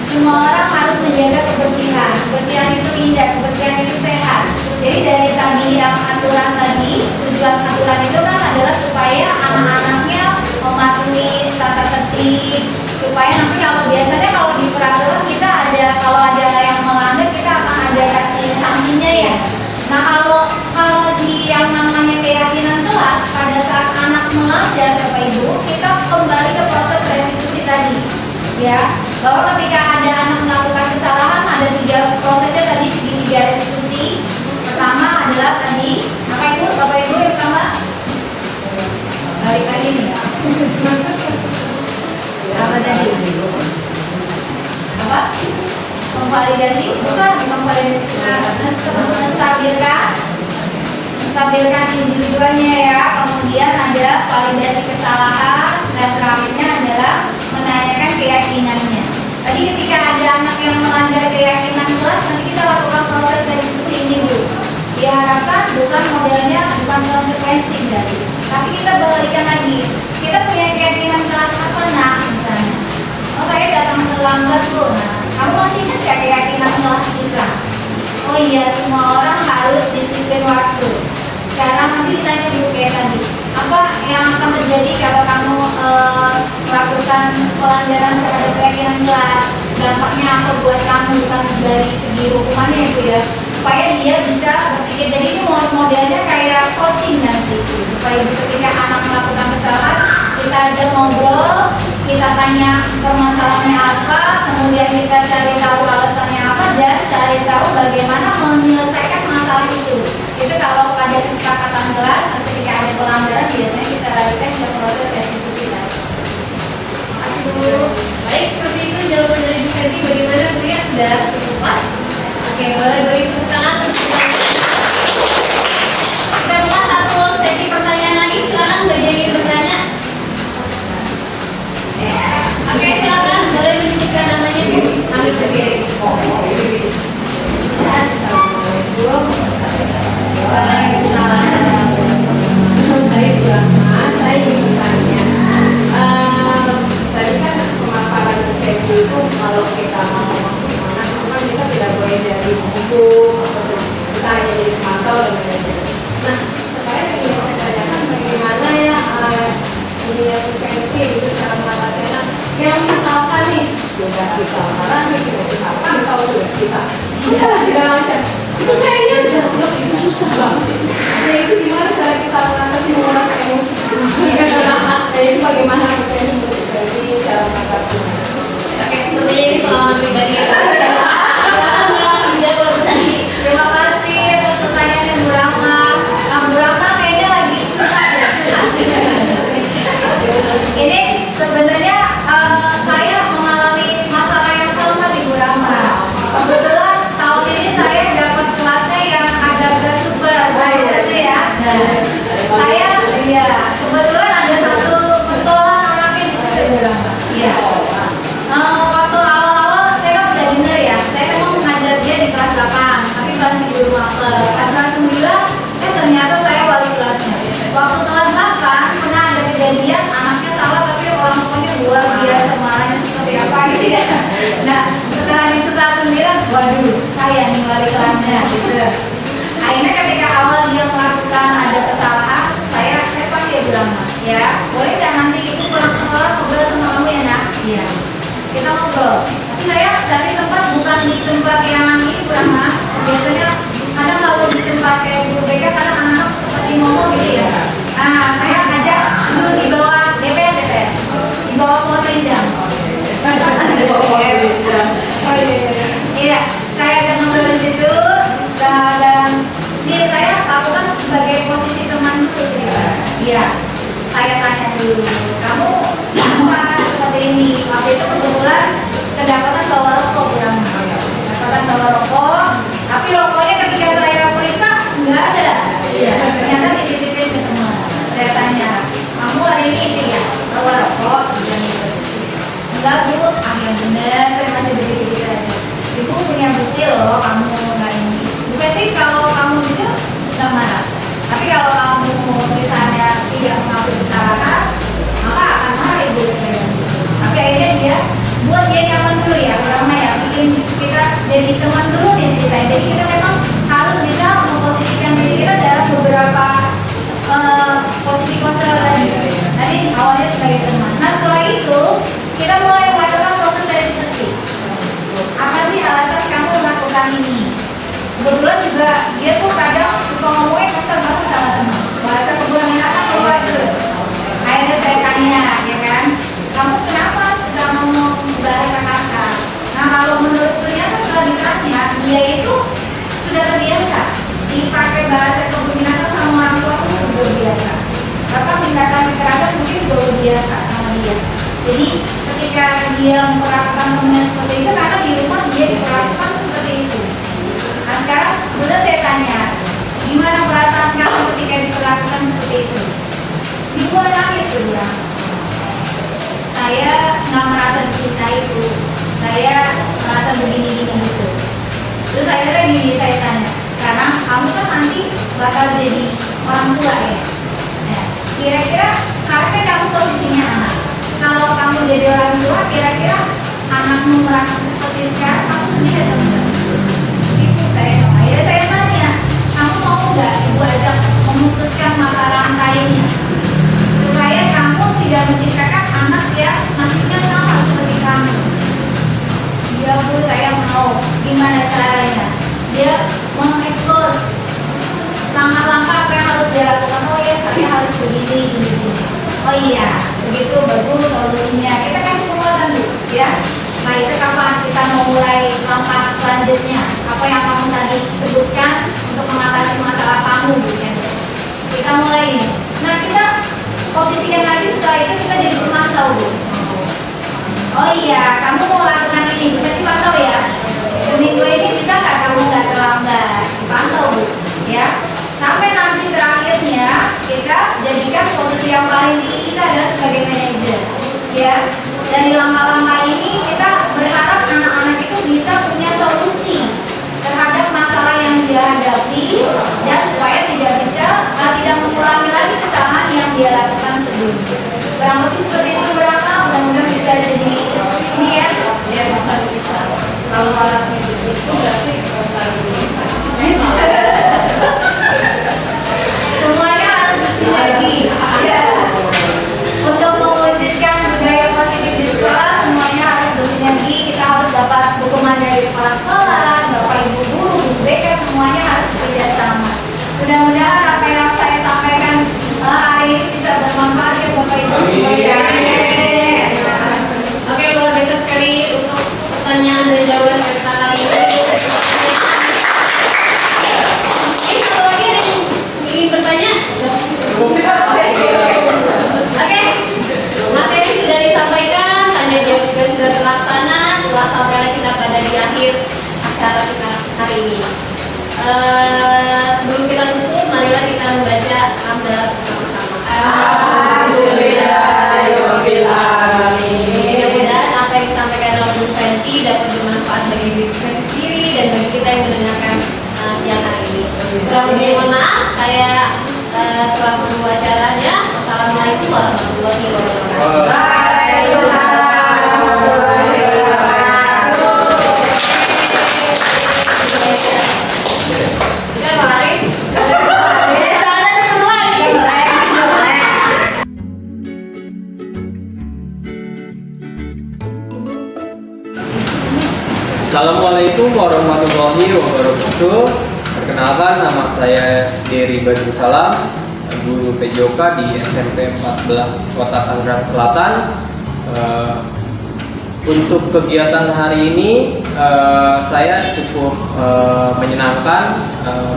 Semua orang harus menjaga kebersihan. Kebersihan itu indah, kebersihan itu sehat. Jadi dari tadi yang aturan tadi, tujuan aturan itu kan adalah supaya anak-anaknya mematuhi tata tertib, supaya nanti kalau biasanya kalau di peraturan kita ada, kalau ada yang melanggar kita akan ada kasih sanksinya ya. Nah kalau di yang namanya keyakinan kelas, pada saat anak melanggar Bapak Ibu, kita kembali ke proses restitusi tadi ya, bahwa ketika ada anak melakukan kesalahan ada 3 prosesnya tadi, segitiga restitusi. Pertama adalah tadi Bapak Ibu yang pertama balik lagi nih apa tadi? Apa? Memvalidasi? Bukan memvalidasi. Menstabilkan individunya ya. Kemudian ada validasi kesalahan dan terakhirnya adalah menanyakan keyakinannya. Tadi ketika ada anak yang melanggar keyakinan kelas, nanti kita lakukan proses restitusi ini dulu. Diharapkan bukan modelnya, bukan konsekuensi berarti, tapi kita balikan lagi. Kita punya keyakinan kelas apa nak misalnya? Oh saya datang terlambat tuh. Nah, kamu masih ingat gak keyakinan kelas kita? Oh iya, semua orang harus disiplin waktu. Sekarang nanti ditanya dulu kayak tadi, apa yang akan terjadi kalau kamu melakukan pelanggaran terhadap keyakinan kelas? Dampaknya apa buat kamu, bukan dari segi hukumannya itu ya, supaya dia bisa berpikir. Jadi ini modelnya kayak coaching nanti, supaya ketika anak melakukan kesalahan kita ajak ngobrol, kita tanya permasalahannya apa, kemudian kita cari tahu alasannya apa dan cari tahu bagaimana menyelesaikan masalah itu. Itu kalau pada kesepakatan kelas, nanti ketika ada pelanggaran biasanya kita larikan ke proses restitusi tadi. Makasih Bu. Baik, seperti itu jawaban dari Bu Fenty. Bagaimana Bu ya? Sudah cukup pas? Oke, boleh beri tepuk tangan. Kita buka satu sesi pertanyaan lagi. Silakan bagi yang ingin bertanya. Oke, silakan boleh menyebutkan namanya Bu sambil berdiri. Assalamualaikum. Waalaikumsalam. Saya Bu Rahma. Saya ingin bertanya. Tadi kan pemaparan Bu Fenty itu kalau kita mau anak kan kita tidak boleh jadi buku atau kita hanya jadi pemantau dan belajar. Nah, sekarang yang ingin saya tanyakan bagaimana ya ini yang Bu Fenty itu cara mengatasi anak yang misalkan nih sudah kita marahi, sudah kita pantau, sudah kita segala macam, itu kayaknya dialog itu susah banget. Nah itu gimana cara kita mengatasi menguras emosi? Nah itu bagaimana Bu Fenty cara mengatasinya? Oke, sepertinya ini pengalaman pribadi ya. Terima kasih atas pertanyaannya Bu Rahma. Bu Rahma kayaknya lagi curhat ya, Ini sebenarnya saya mengalami masalah yang sama di Bu Rahma. Kebetulan tahun ini saya dapat kelasnya yang agak-agak super, gitu ya. Saya, ya kebetulan ada satu pentolan anaknya di situ Bu Rahma. Iya. Waktu awal-awal saya kan udah dengar ya, Iya, saya tanya dulu, kamu kenapa seperti ini? Waktu itu kebetulan kedapatan bawa rokok bilang, kedapatan bawa rokok, tapi rokoknya ketika saya periksa nggak ada. Iya, ternyata dititipin ke teman. Saya tanya, kamu hari ini ya bawa rokok? Bilang gitu. Enggak bu, yang bener, saya masih begitu aja. Ibu punya bukti loh, kamu nggak ini. Bu Fetri, kalau kamu jujur nggak marah. Tapi kalau kamu misalnya tidak mengakui kesalahan, maka akan marah ibu Fetri. Tapi akhirnya dia buat dia nyaman dulu ya, pertama ya, bikin kita jadi teman dulu dia ceritain. Jadi kita memang harus bisa memposisikan diri kita dalam beberapa posisi kontrol tadi. Tadi awalnya sebagai teman. Nah setelah itu kita mulai melakukan proses edukasi. Apa sih alasan kamu melakukan ini? Kebetulan juga dia tuh kadang suka ngomongin kasar banget sama teman. Bahasa kebulangan apa keluar terus. Akhirnya saya tanya, ya kan, kamu kenapa suka ngomong bahasa kasar? Nah kalau menurut ternyata setelah ditanya, dia itu sudah terbiasa dipakai bahasa kebulangan sama orang tua itu sudah biasa. Bahkan tindakan kekerasan mungkin sudah biasa sama dia. Jadi ketika dia memperlakukan temannya seperti itu, karena di rumah dia diperlakukan seperti itu. Nah sekarang udah saya tanya, gimana perasaan kamu ketika diperlakukan seperti itu? Ibu nangis tuh bilang, saya nggak merasa dicintai itu, saya merasa begini-gini gitu. Terus akhirnya gini saya tanya, karena kamu kan nanti bakal jadi orang tua ya. Nah, kira-kira karena kamu posisinya anak. Kalau kamu jadi orang tua, kira-kira anakmu merasa seperti sekarang, kamu sendiri atau enggak? Ibu saya dong. Akhirnya saya tanya, kamu mau nggak ibu ajak memutuskan mata rantainya supaya kamu tidak menciptakan anak yang nasibnya sama seperti kamu? Iya bu, saya mau. Gimana caranya? Dia mengeksplor langkah-langkah apa yang harus dia lakukan. Oh ya, saya harus begini, gini. Oh iya, begitu bagus solusinya. Kita kasih penguatan dulu, ya. Nah itu kapan kita mau mulai langkah selanjutnya? Apa yang kamu tadi sebutkan untuk mengatasi masalah kamu, gitu ya. Kita mulai ini. Nah kita posisikan lagi setelah itu kita jadi pemantau, bu. Oh iya, kamu mau lakukan ini, bisa dipantau ya. Seminggu ini bisa nggak kamu nggak terlambat? Dipantau, bu. Ya. Sampai nanti terakhirnya kita jadikan posisi yang paling tinggi kita adalah sebagai manajer, ya. Dari langkah-langkah ini kita berharap anak-anak itu bisa punya solusi terhadap masalah yang dia hadapi dan supaya tidak mengulangi lagi kesalahan yang dia lakukan sebelumnya. Kurang lebih seperti itu berapa? Mudah-mudahan bisa jadi ini ya. Ya bisa. Kalau alasan itu berarti Semuanya harus bersinergi. Ya. Untuk mewujudkan budaya positif di sekolah, semuanya harus bersinergi. Kita harus dapat dukungan dari kepala sekolah, bapak ibu guru, BK, semuanya harus bekerja sama. Mudah-mudahan apa yang saya sampaikan hari ini bisa bermanfaat ya bapak ibu semuanya. Oke, luar biasa sekali untuk pertanyaan dan jawaban kita kali ini. Satu lagi ada yang ingin bertanya? Oke, materi sudah disampaikan, tanya jawab juga sudah terlaksana. Telah sampailah kita pada di akhir acara kita hari ini. Sebelum kita tutup, marilah kita membaca hamdalah bersama-sama. Mudah-mudahan apa yang disampaikan oleh Bu Fenty dapat bermanfaat bagi diri kita sendiri dan bagi kita yang mendengarkan siang hari ini. Kurang lebih mohon maaf, saya telah menunggu acaranya. Wassalamualaikum warahmatullahi wabarakatuh. Kita mari. Assalamualaikum warahmatullahi wabarakatuh. Perkenalkan, nama saya Dery Badrul Salam, guru PJOK di SMP 14 Kota Tangerang Selatan. Untuk kegiatan hari ini saya cukup menyenangkan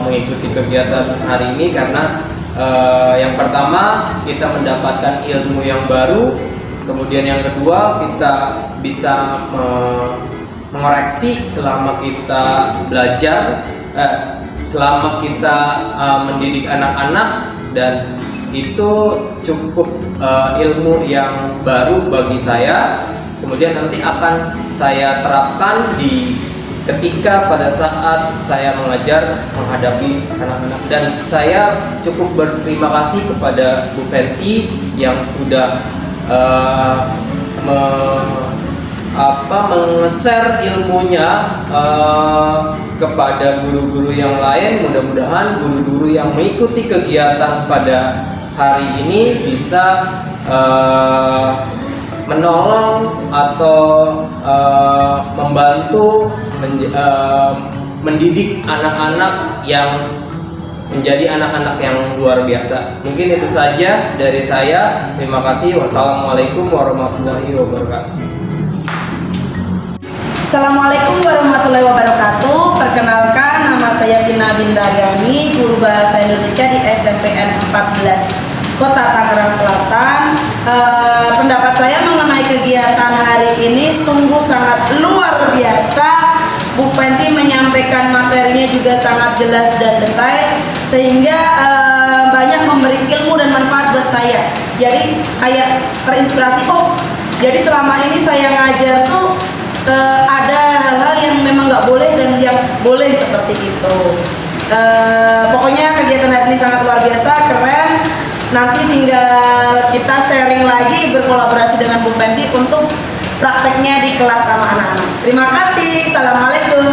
mengikuti kegiatan hari ini karena Yang pertama, kita mendapatkan ilmu yang baru. Kemudian yang kedua, kita bisa mengoreksi selama kita belajar, selama kita mendidik anak-anak, dan itu cukup ilmu yang baru bagi saya. Kemudian nanti akan saya terapkan ketika pada saat saya mengajar menghadapi anak-anak. Dan saya cukup berterima kasih kepada Bu Fenty yang sudah meng-share ilmunya kepada guru-guru yang lain. Mudah-mudahan guru-guru yang mengikuti kegiatan pada hari ini bisa menolong atau membantu mendidik anak-anak yang menjadi anak-anak yang luar biasa. Mungkin itu saja dari saya. Terima kasih. Wassalamualaikum warahmatullahi wabarakatuh. Assalamualaikum warahmatullahi wabarakatuh. Perkenalkan, nama saya Tina Bindariani, guru bahasa Indonesia di SMPN 14 Kota Tangerang Selatan. Pendapat saya mengenai kegiatan hari ini sungguh sangat luar biasa. Bu Fenty menyampaikan materinya juga sangat jelas dan detail, sehingga banyak memberi ilmu dan manfaat buat saya. Jadi kayak terinspirasi, jadi selama ini saya ngajar tuh ada hal-hal yang memang nggak boleh dan yang boleh, seperti itu. Pokoknya kegiatan hari ini sangat luar biasa, keren. Nanti tinggal kita sharing lagi, berkolaborasi dengan Bu Fenty untuk prakteknya di kelas sama anak-anak. Terima kasih. Assalamualaikum.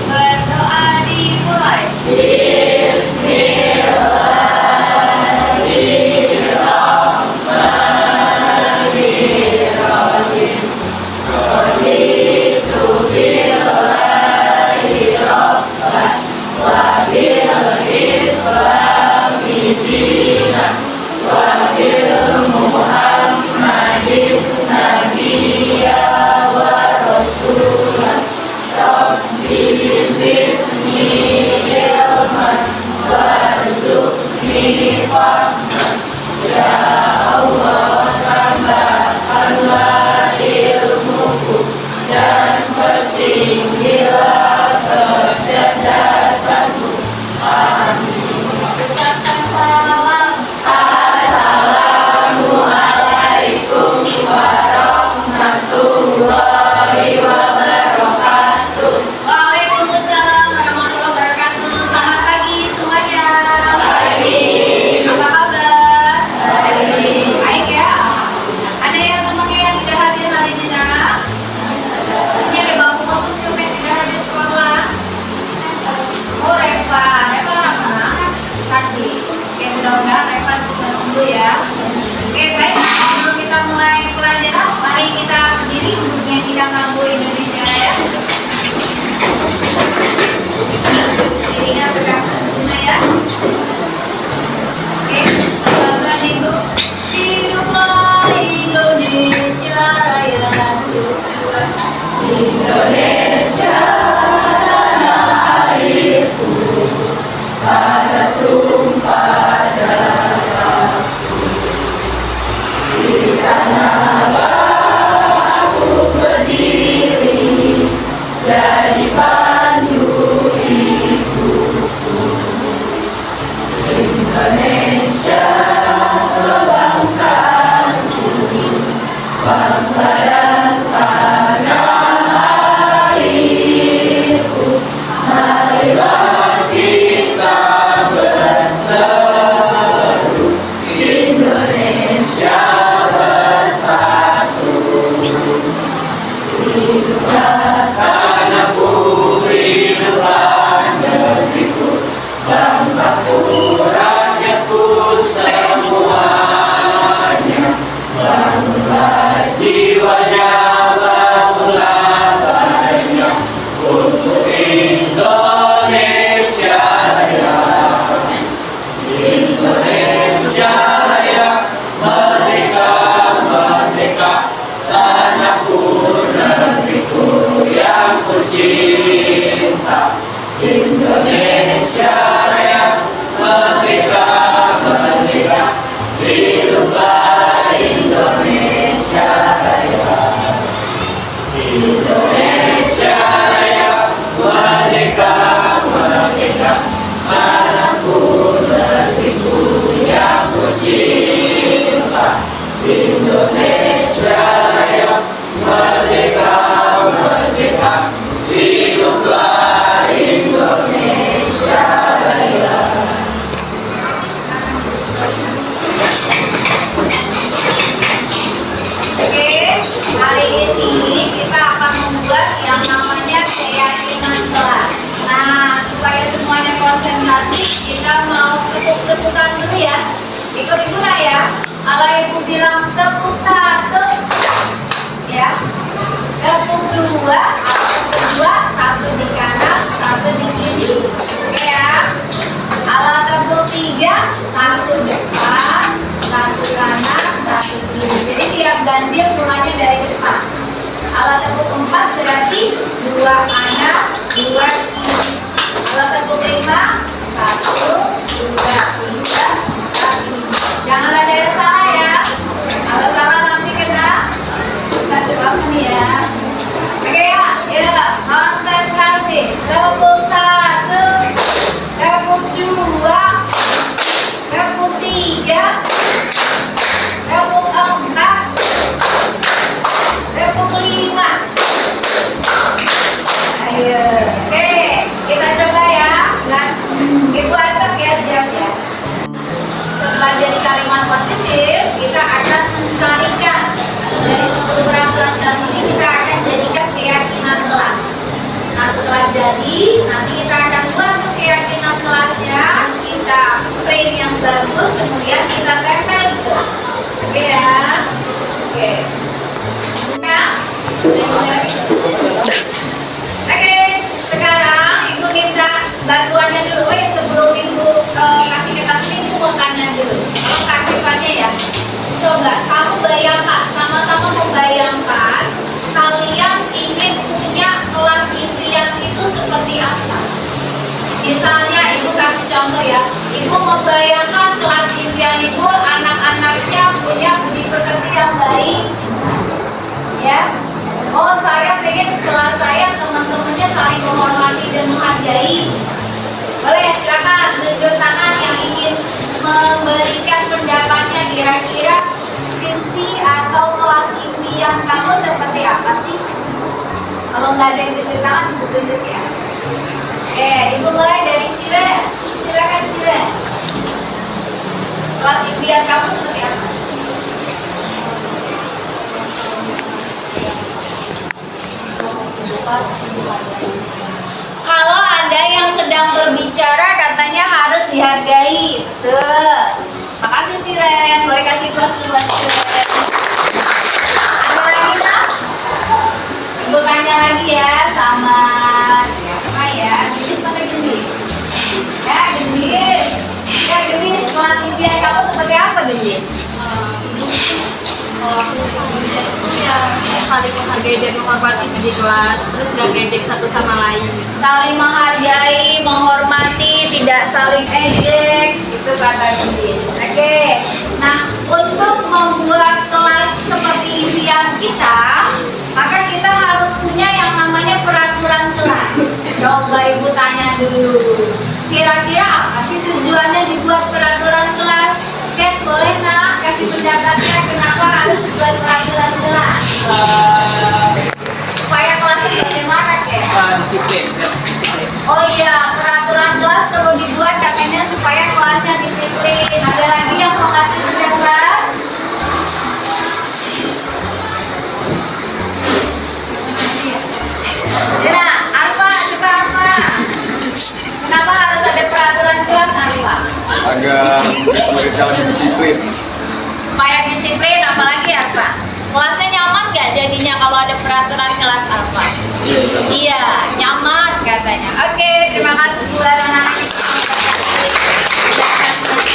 Berdoa tepuk-tepukan dulu ya. Ikut ibu nak ya. Kalau ibu bilang tepuk 1, ya. Tepuk 2, kedua, 1 di kanan, 1 di kiri. Oke ya. Kalau tepuk 3, 1 depan, 1 kanan, 1 kiri. Jadi tiap ganjil mulanya dari depan. Kalau tepuk 4 berarti 2 kanan, 2 kiri. Kalau tepuk 5, 1, 2, 3, 4, 5. Jangan ada yang salah ya. Kalau salah nanti kena apa nih ya. Oke ya, ya konsentrasi. Tepuk 1, tepuk 2, tepuk 3, tepuk 4, tepuk 5. Ayo, oke, kita coba ya. Nah, ibu acak ya, siap ya. Setelah jadi kalimat positif, kita akan mensarikan dari 10 peraturan kelas ini, kita akan jadikan keyakinan kelas. Nah, setelah jadi, nanti kita akan buat tuh keyakinan kelasnya, kita print yang bagus, kemudian kita tempel di kelas. Oke ya? Oke. Nah, oke, sekarang ibu minta bantuannya dulu. Sebelum ibu kasih ke tas ini, ibu mau tanya dulu. Kalau keaktifannya ya, coba kamu bayangkan, sama-sama membayangkan kalian ingin punya kelas impian itu seperti apa. Misalnya ibu kasih contoh ya, ibu membayangkan kelas impian ibu anak-anaknya punya budi pekerti yang baik, ya. Oh, saya pengen kelas saya teman-temannya saling menghormati dan menghargai. Boleh, silakan tunjuk tangan yang ingin memberikan pendapatnya, kira-kira visi atau kelas impian kamu seperti apa sih? Kalau nggak ada yang tunjuk tangan, ibu tunjuk ya. Oke, ibu mulai dari Sile. Silakan Sile. Kelas impian kamu seperti apa? Kalau ada yang sedang berbicara katanya harus dihargai. Tuh. Makasih Siren. Boleh kasih plus buat Siren. Ada lagi nak? Ibu tanya lagi ya sama siapa ya? Gendis sampai Gendis. Ya Gendis. Ya Gendis. Kelas impian kamu seperti apa Gendis? Kalau aku itu ya saling menghargai dan menghormati di kelas, terus gak ngejek satu sama lain. Saling menghargai, menghormati, tidak saling ejek, itu kata Gendis. Oke. Nah, untuk membuat kelas seperti impian kita, maka kita harus punya yang namanya peraturan kelas. Coba ibu tanya dulu, kira-kira apa sih tujuannya dibuat peraturan kelas? Ken, boleh nak kasih pendapatnya kenapa harus dibuat peraturan kelas? Supaya kelasnya bagaimana Ken? Disiplin. Oh iya, peraturan kelas perlu dibuat katanya supaya kelasnya disiplin. Ada lagi yang mau kasih pendapat? Nah, Alfa, coba Alfa. Kenapa harus ada peraturan kelas, Alfa? Agar mereka lebih disiplin. Supaya disiplin, apalagi Alfa? Kelasnya nyaman nggak jadinya kalau ada peraturan kelas Alfa? Iya, nyaman katanya. Oke, terima kasih buat anak-anak. Oke,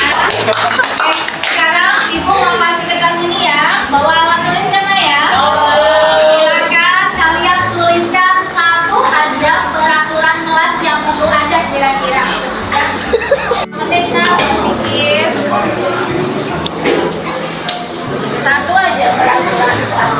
sekarang ibu mau kasih kertas ini ya, bawa alat tulisnya Nak, ya. Silakan kalian tuliskan satu aja peraturan kelas yang perlu ada kira-kira. Menit Nak, berpikir. Satu aja peraturan kelas.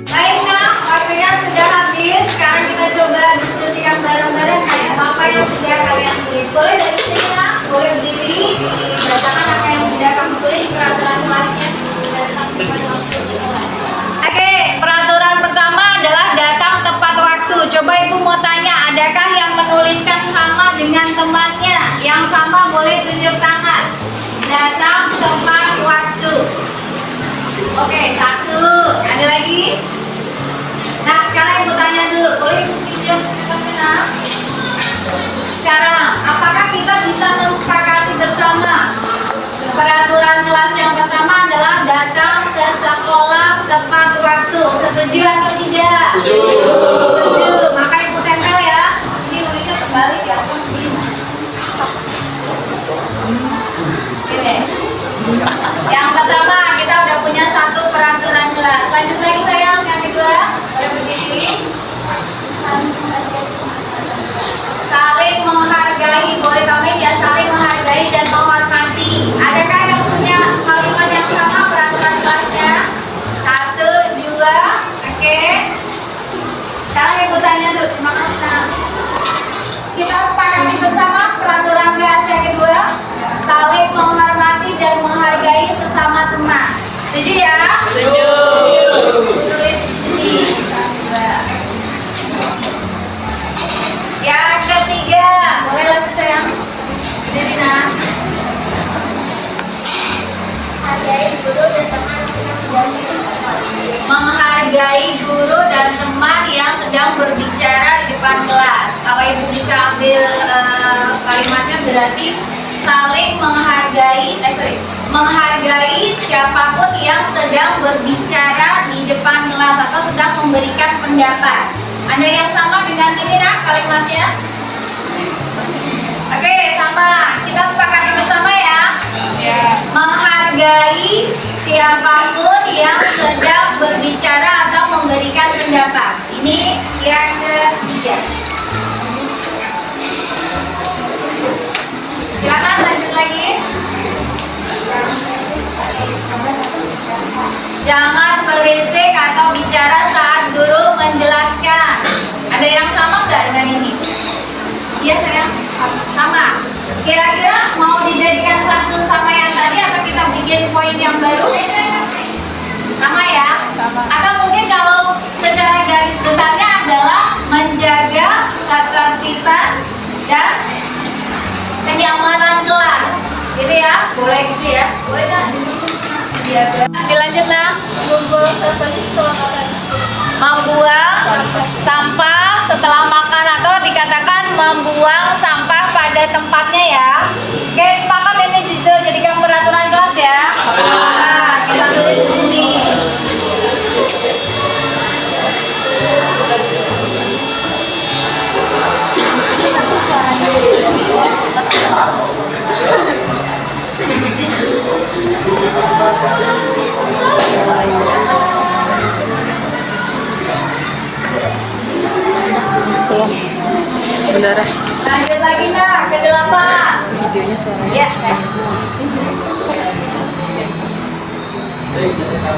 Baik Nak, waktunya sudah habis. Sekarang kita coba diskusikan bareng-bareng ya. Apa yang sudah kalian tulis? Boleh dari sini Nak, boleh berdiri dibacakan apa yang sudah kamu tulis peraturan kelasnya. Oke, peraturan pertama adalah datang tepat waktu. Coba ibu mau tanya, adakah yang menuliskan sama dengan temannya? Yang sama boleh tunjuk tangan. Datang datang tepat waktu. Oke, satu. Ada lagi? Nah, sekarang ibu tanya dulu. Boleh ibu pinjam kertasnya? Sekarang, apakah kita bisa mensepakati bersama? Peraturan kelas yang pertama adalah datang ke sekolah tepat waktu. Setuju atau tidak? Setuju. Maka ibu tempel ya. Ini nulisnya terbalik ya. Oke. Yang pertama kita udah punya satu peraturan kelas. Lanjut lagi sayang. Yang kedua, boleh berdiri. Saling menghargai, boleh tambahin ya, saling menghargai dan menghormati. Adakah yang punya kalimat yang sama peraturan kelasnya? Satu, dua, oke. Sekarang ibu tanya dulu, terima kasih Nak. Kita sepakati bersama peraturan kelas yang kedua, saling menghormati dan menghargai sesama teman. Setuju ya? Setuju. Tulis di sini. Yang ketiga, boleh lanjut sayang. Jadi Nak. Menghargai guru dan teman yang sedang berbicara di depan kelas. Kalau ibu bisa ambil kalimatnya berarti saling menghargai siapapun yang sedang berbicara di depan kelas atau sedang memberikan pendapat. Ada yang sama dengan ini Nak kalimatnya? Oke, sama. Kita sepakati bersama ya. Menghargai siapapun yang sedang berbicara atau memberikan pendapat. Ini yang ketiga. Silakan lanjut lagi. Jangan berisik atau bicara saat guru menjelaskan. Ada yang sama nggak dengan ini? Iya sayang, sama. Kira-kira mau dijadikan satu sama yang tadi atau kita bikin poin yang baru? Sama ya? Atau mungkin kalau secara garis besarnya adalah menjaga ketertiban dan kenyamanan kelas, gitu ya? Boleh gitu ya? Boleh kan? Dilanjut Nah. Membuang sampah setelah makan atau dikatakan membuang sampah pada tempatnya ya. Oke, sepakat ini jadikan peraturan kelas ya. Nah, kita tulis di sini. Sebentar. Lanjut lagi Nak, ke-8. Videonya suaranya Ya,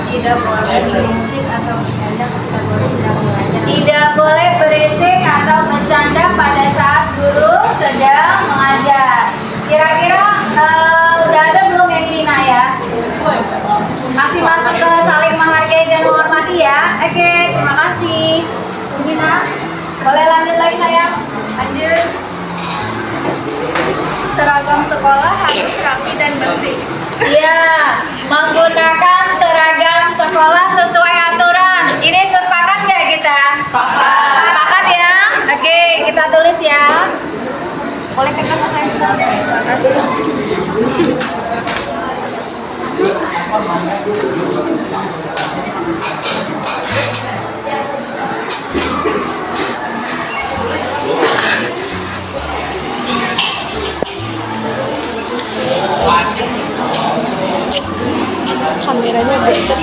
Tidak boleh berisik atau bercanda ketika guru sedang mengajar. tidak boleh berisik atau bercanda pada saat guru sedang mengajar. Kira-kira udah ada belum yang ini Nak ya? Masih masuk ke saling menghargai dan menghormati ya? Oke, terima kasih. Sini Nak. Boleh lanjut lagi sayang? Lanjut. Seragam sekolah harus rapi dan bersih. Iya, menggunakan seragam sekolah sesuai aturan. Ini sepakat nggak kita? Sepakat. Sepakat ya? Oke, kita tulis ya. Boleh kertas saya? Kameranya besar.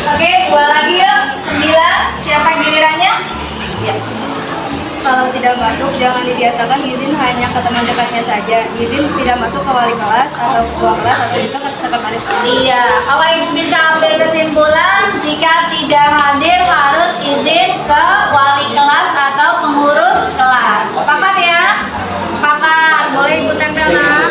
Oke, dua lagi yuk. 9. Siapa gilirannya? Ya. Kalau tidak masuk, jangan dibiasakan izin hanya ke teman dekatnya saja. Izin tidak masuk ke wali kelas atau ketua kelas atau juga ke sekretaris kelas. Iya, kalau ibu bisa ambil kesimpulan, jika tidak hadir harus izin ke wali kelas atau pengurus kelas. Sepakat ya? Sepakat. Boleh ibu tempel Nak.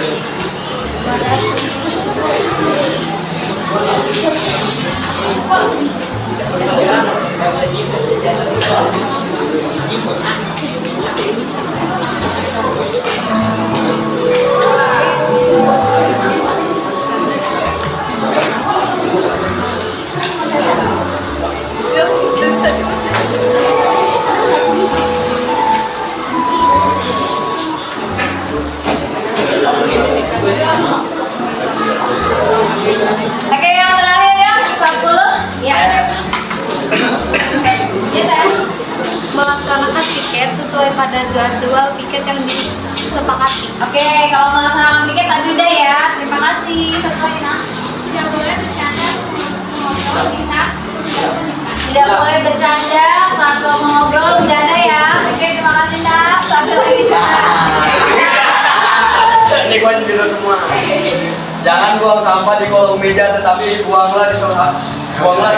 Jangan buang sampah di kolong meja, tetapi buanglah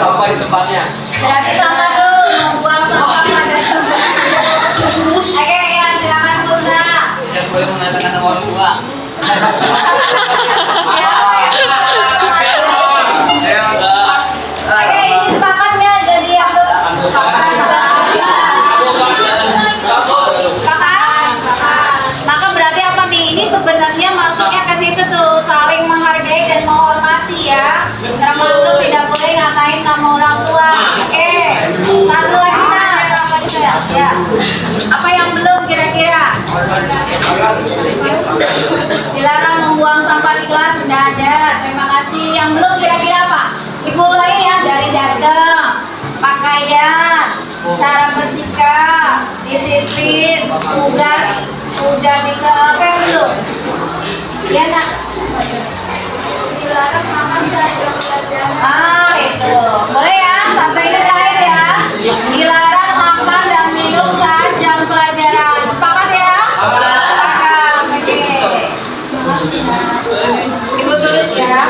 sampah di tempatnya. Berarti sama tuh membuang sampah pada tempatnya. Oke ya, silakan Bunda. Tidak boleh mengatakan nama orang tua. Oke, ini sepakat ya jadi aku sepakat. Maka berarti apa nih? Ini sebenarnya masuknya ke situ tuh, saling menghargai dan menghormati ya. Termasuk tidak boleh ngatain sama orang tua. Oke. Satu lagi nah, apa juga ya? Apa yang belum kira-kira? Dilarang membuang sampah di kelas sudah ada. Terima kasih. Yang belum kira-kira apa? Ibu lain ya, dari datang, pakaian, cara bersikap, disiplin, tugas, udah apa yang belum? Ya nak. Dilarang makan saat jam pelajaran. Itu boleh ya, sampai ini terakhir ya. Dilarang makan dan minum saat jam pelajaran. Sepakat ya? Sepakat. Oke. Ibu tulis ya.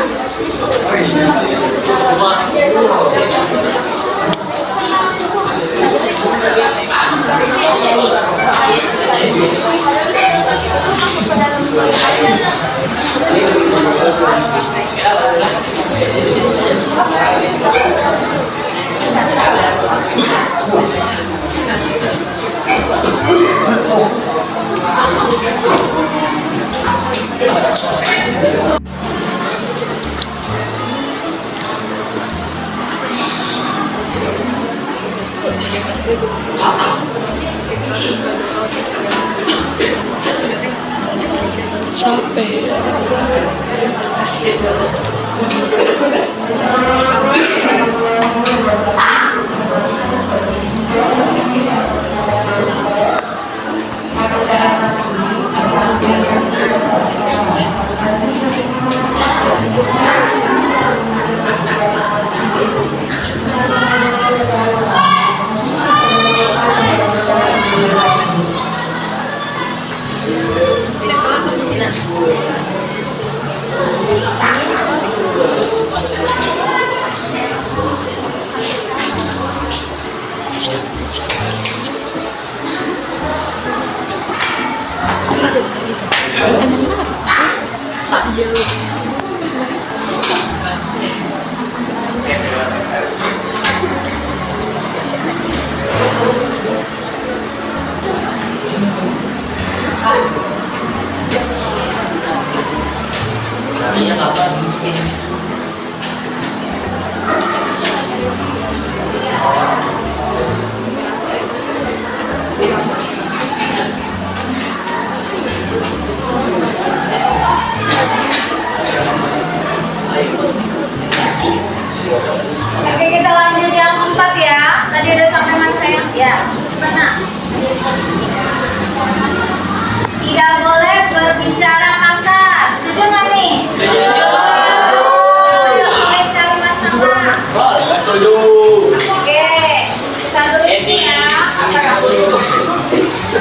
Oke, kita lanjut yang keempat ya. Tadi udah sampai mana sayang? Ya, mana? Tidak boleh berbicara kasar. Setuju nggak nih? Setuju. Boleh sekali mas sama. Setuju. Oke, kita tulis ya. Tidak boleh berbicara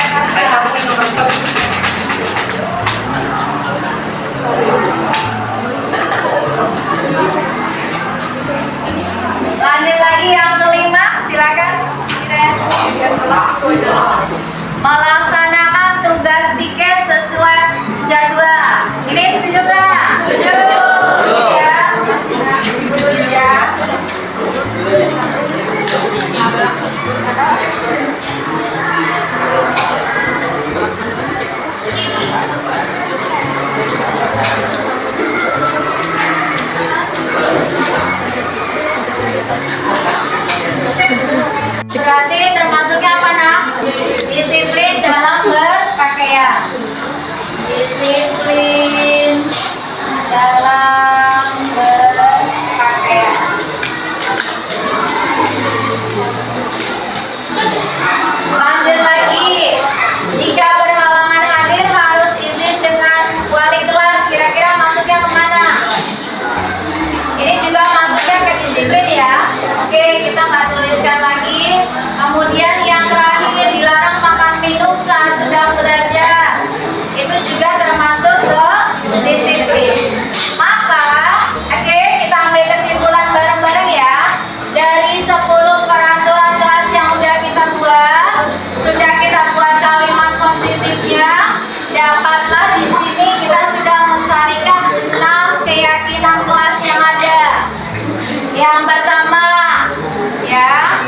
kasar. Lanjut lagi yang kelima, silakan. Melaksanakan tugas piket sesuai jadwal. Ini setuju nggak? Setuju. Ya, tulis ya. Berarti termasuknya apa nak? Disiplin dalam selanjutnya dapatlah di sini kita sudah mensarikan 6 keyakinan kelas yang ada. Yang pertama, ya,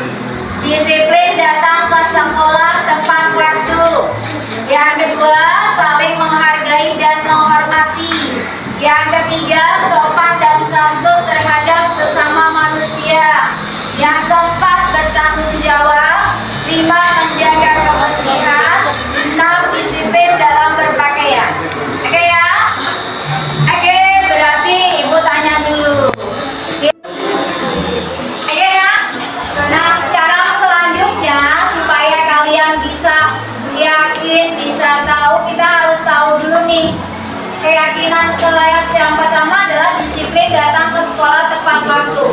disiplin datang ke sekolah tepat waktu. Yang kedua, saling menghargai dan menghormati. Yang ketiga, sopan dan santun terhadap sesama manusia. Yang keempat, bertanggung jawab. 5, menjaga kebersihan. 6, disiplin dalam berpakaian. Oke ya? Oke, berarti ibu tanya dulu. Oke ya? Nah, sekarang selanjutnya supaya kalian bisa yakin, bisa tahu, kita harus tahu dulu nih. Keyakinan kelas yang pertama adalah disiplin datang ke sekolah tepat waktu.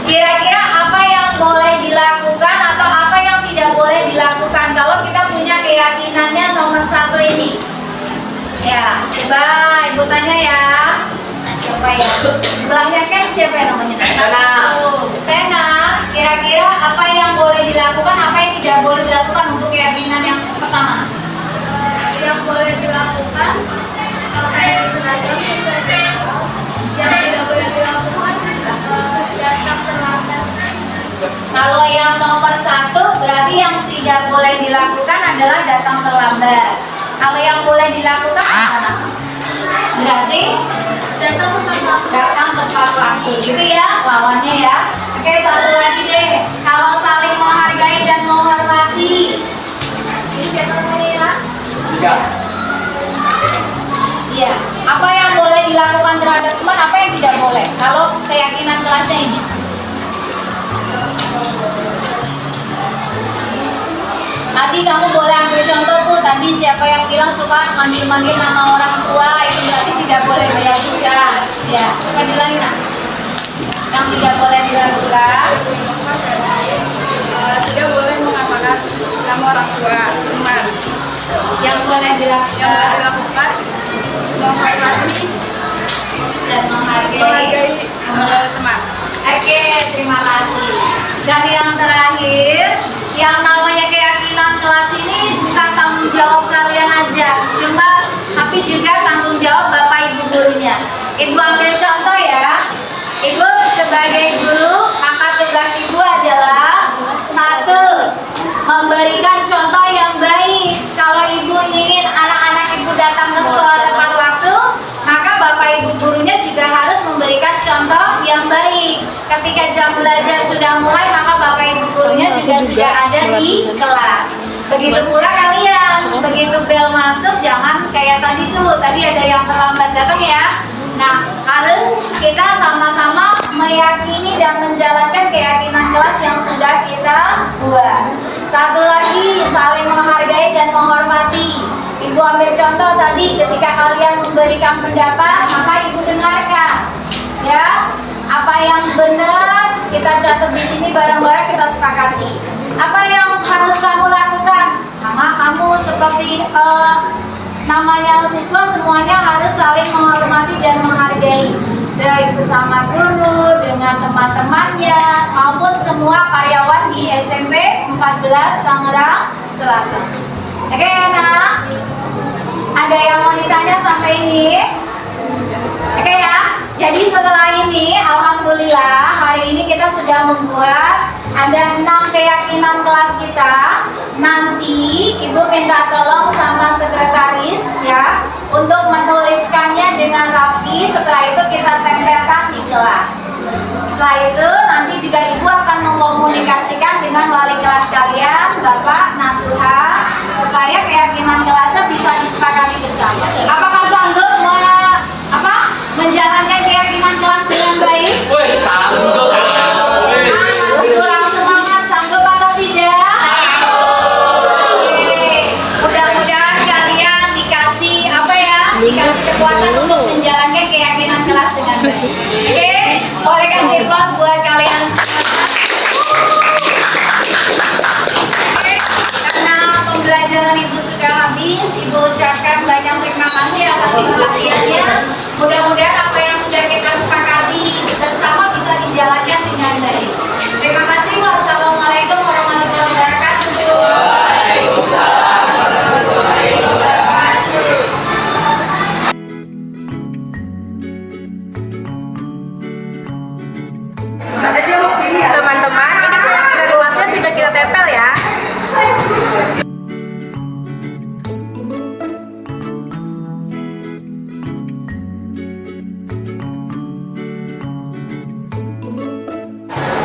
Kira-kira apa yang boleh dilakukan atau apa yang tidak boleh dilakukan kalau kita punya keyakinannya nomor 1 ini? Ya, coba ibu tanya ya. Siapa ya? Sebelahnya kan siapa yang namanya? Sena. Kira-kira apa yang boleh dilakukan, apa yang tidak boleh dilakukan untuk keyakinan yang pertama? Yang boleh dilakukan pakai seragam, yang tidak boleh dilakukan datang terlambat. Kalau yang nomor 1 berarti yang tidak boleh dilakukan adalah datang terlambat. Kalau yang boleh dilakukan apa? Berarti datang tepat waktu. Gitu ya lawannya ya. Oke, satu lagi deh. Kalau saling menghargai dan menghormati. Ini siapa namanya? Tiga. Iya. Apa yang boleh dilakukan terhadap teman, apa yang tidak boleh? Kalau keyakinan kelasnya ini. Tadi kamu boleh ambil contoh tuh, tadi siapa yang bilang suka manggil-manggil nama orang tua, itu berarti tidak boleh dilakukan. Ya, coba bilangin nak. Yang tidak boleh dilakukan. Tidak boleh mengatakan nama orang tua teman. Yang boleh dilakukan. Menghormati Dan menghargai teman. Oke, terima kasih. Dan yang terakhir, yang namanya keyakinan kelas ini bukan tanggung jawab kalian aja, tapi juga tanggung jawab Bapak Ibu gurunya. Ibu ambil contoh ya. Ibu sebagai guru, maka tugas Ibu adalah 1, memberikan contoh yang baik. Kalau Ibu ingin anak-anak Ibu datang ke sekolah tepat waktu, maka Bapak Ibu gurunya juga harus memberikan contoh yang baik. Ketika jam belajar sudah mulai, maka Bapak Ibu gurunya juga sudah ada di kelas. Begitu pula kalian, begitu bel masuk jangan kayak tadi tuh, tadi ada yang terlambat datang ya. Nah, harus kita sama-sama meyakini dan menjalankan keyakinan kelas yang sudah kita buat. Satu lagi, saling menghargai dan menghormati. Ibu ambil contoh tadi, ketika kalian memberikan pendapat, maka Ibu dengarkan. Ya, apa yang benar kita catat di sini bareng-bareng kita sepakati. Apa yang harus kamu lakukan? Mama, kamu seperti namanya siswa semuanya harus saling menghormati dan menghargai, baik sesama guru dengan teman-temannya maupun semua karyawan di SMP 14 Tangerang Selatan. Oke, nah, ada yang mau ditanya sampai ini? Oke ya. Jadi setelah ini, alhamdulillah hari ini kita sudah membuat ada 6 keyakinan kelas kita. Nanti Ibu minta tolong sama sekretaris ya untuk menuliskannya dengan rapi. Setelah itu kita tempelkan di kelas. Setelah itu nanti juga Ibu akan mengkomunikasikan dengan wali kelas kalian, Bapak Nasuha, supaya keyakinan kelasnya bisa disepakati bersama. Apakah sanggup menjalankan keyakinan kelas dengan baik? Kurang semangat, sanggup atau tidak? Oke.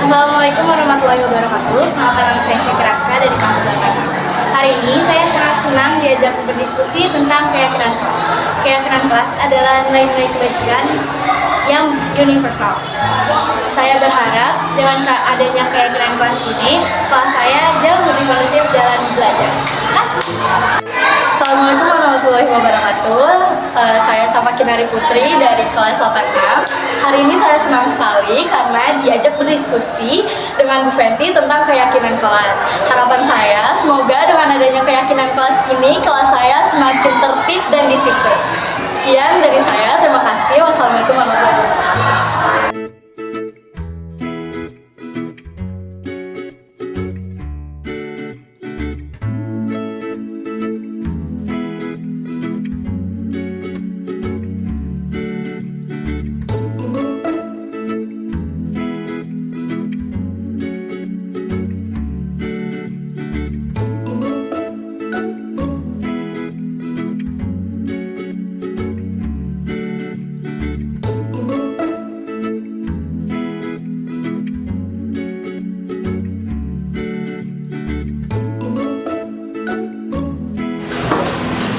Assalamualaikum warahmatullahi wabarakatuh. Perkenalkan nama saya Syakira Aska dari kelas 8. Hari ini saya sangat senang diajak berdiskusi tentang keyakinan kelas. Keyakinan kelas adalah nilai-nilai kebajikan yang universal. Saya berharap dengan adanya keyakinan kelas ini, kelas saya jauh lebih kondusif dalam belajar. Terima kasih. Assalamualaikum warahmatullahi wabarakatuh. Saya Safa Kinari Putri dari kelas 8A. Hari ini saya senang sekali karena diajak berdiskusi dengan Bu Fenty tentang keyakinan kelas. Harapan saya semoga dengan adanya keyakinan kelas ini, kelas saya semakin tertib dan disiplin. Sekian dari saya, terima kasih. Wassalamualaikum warahmatullahi wabarakatuh.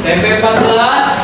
SMP 14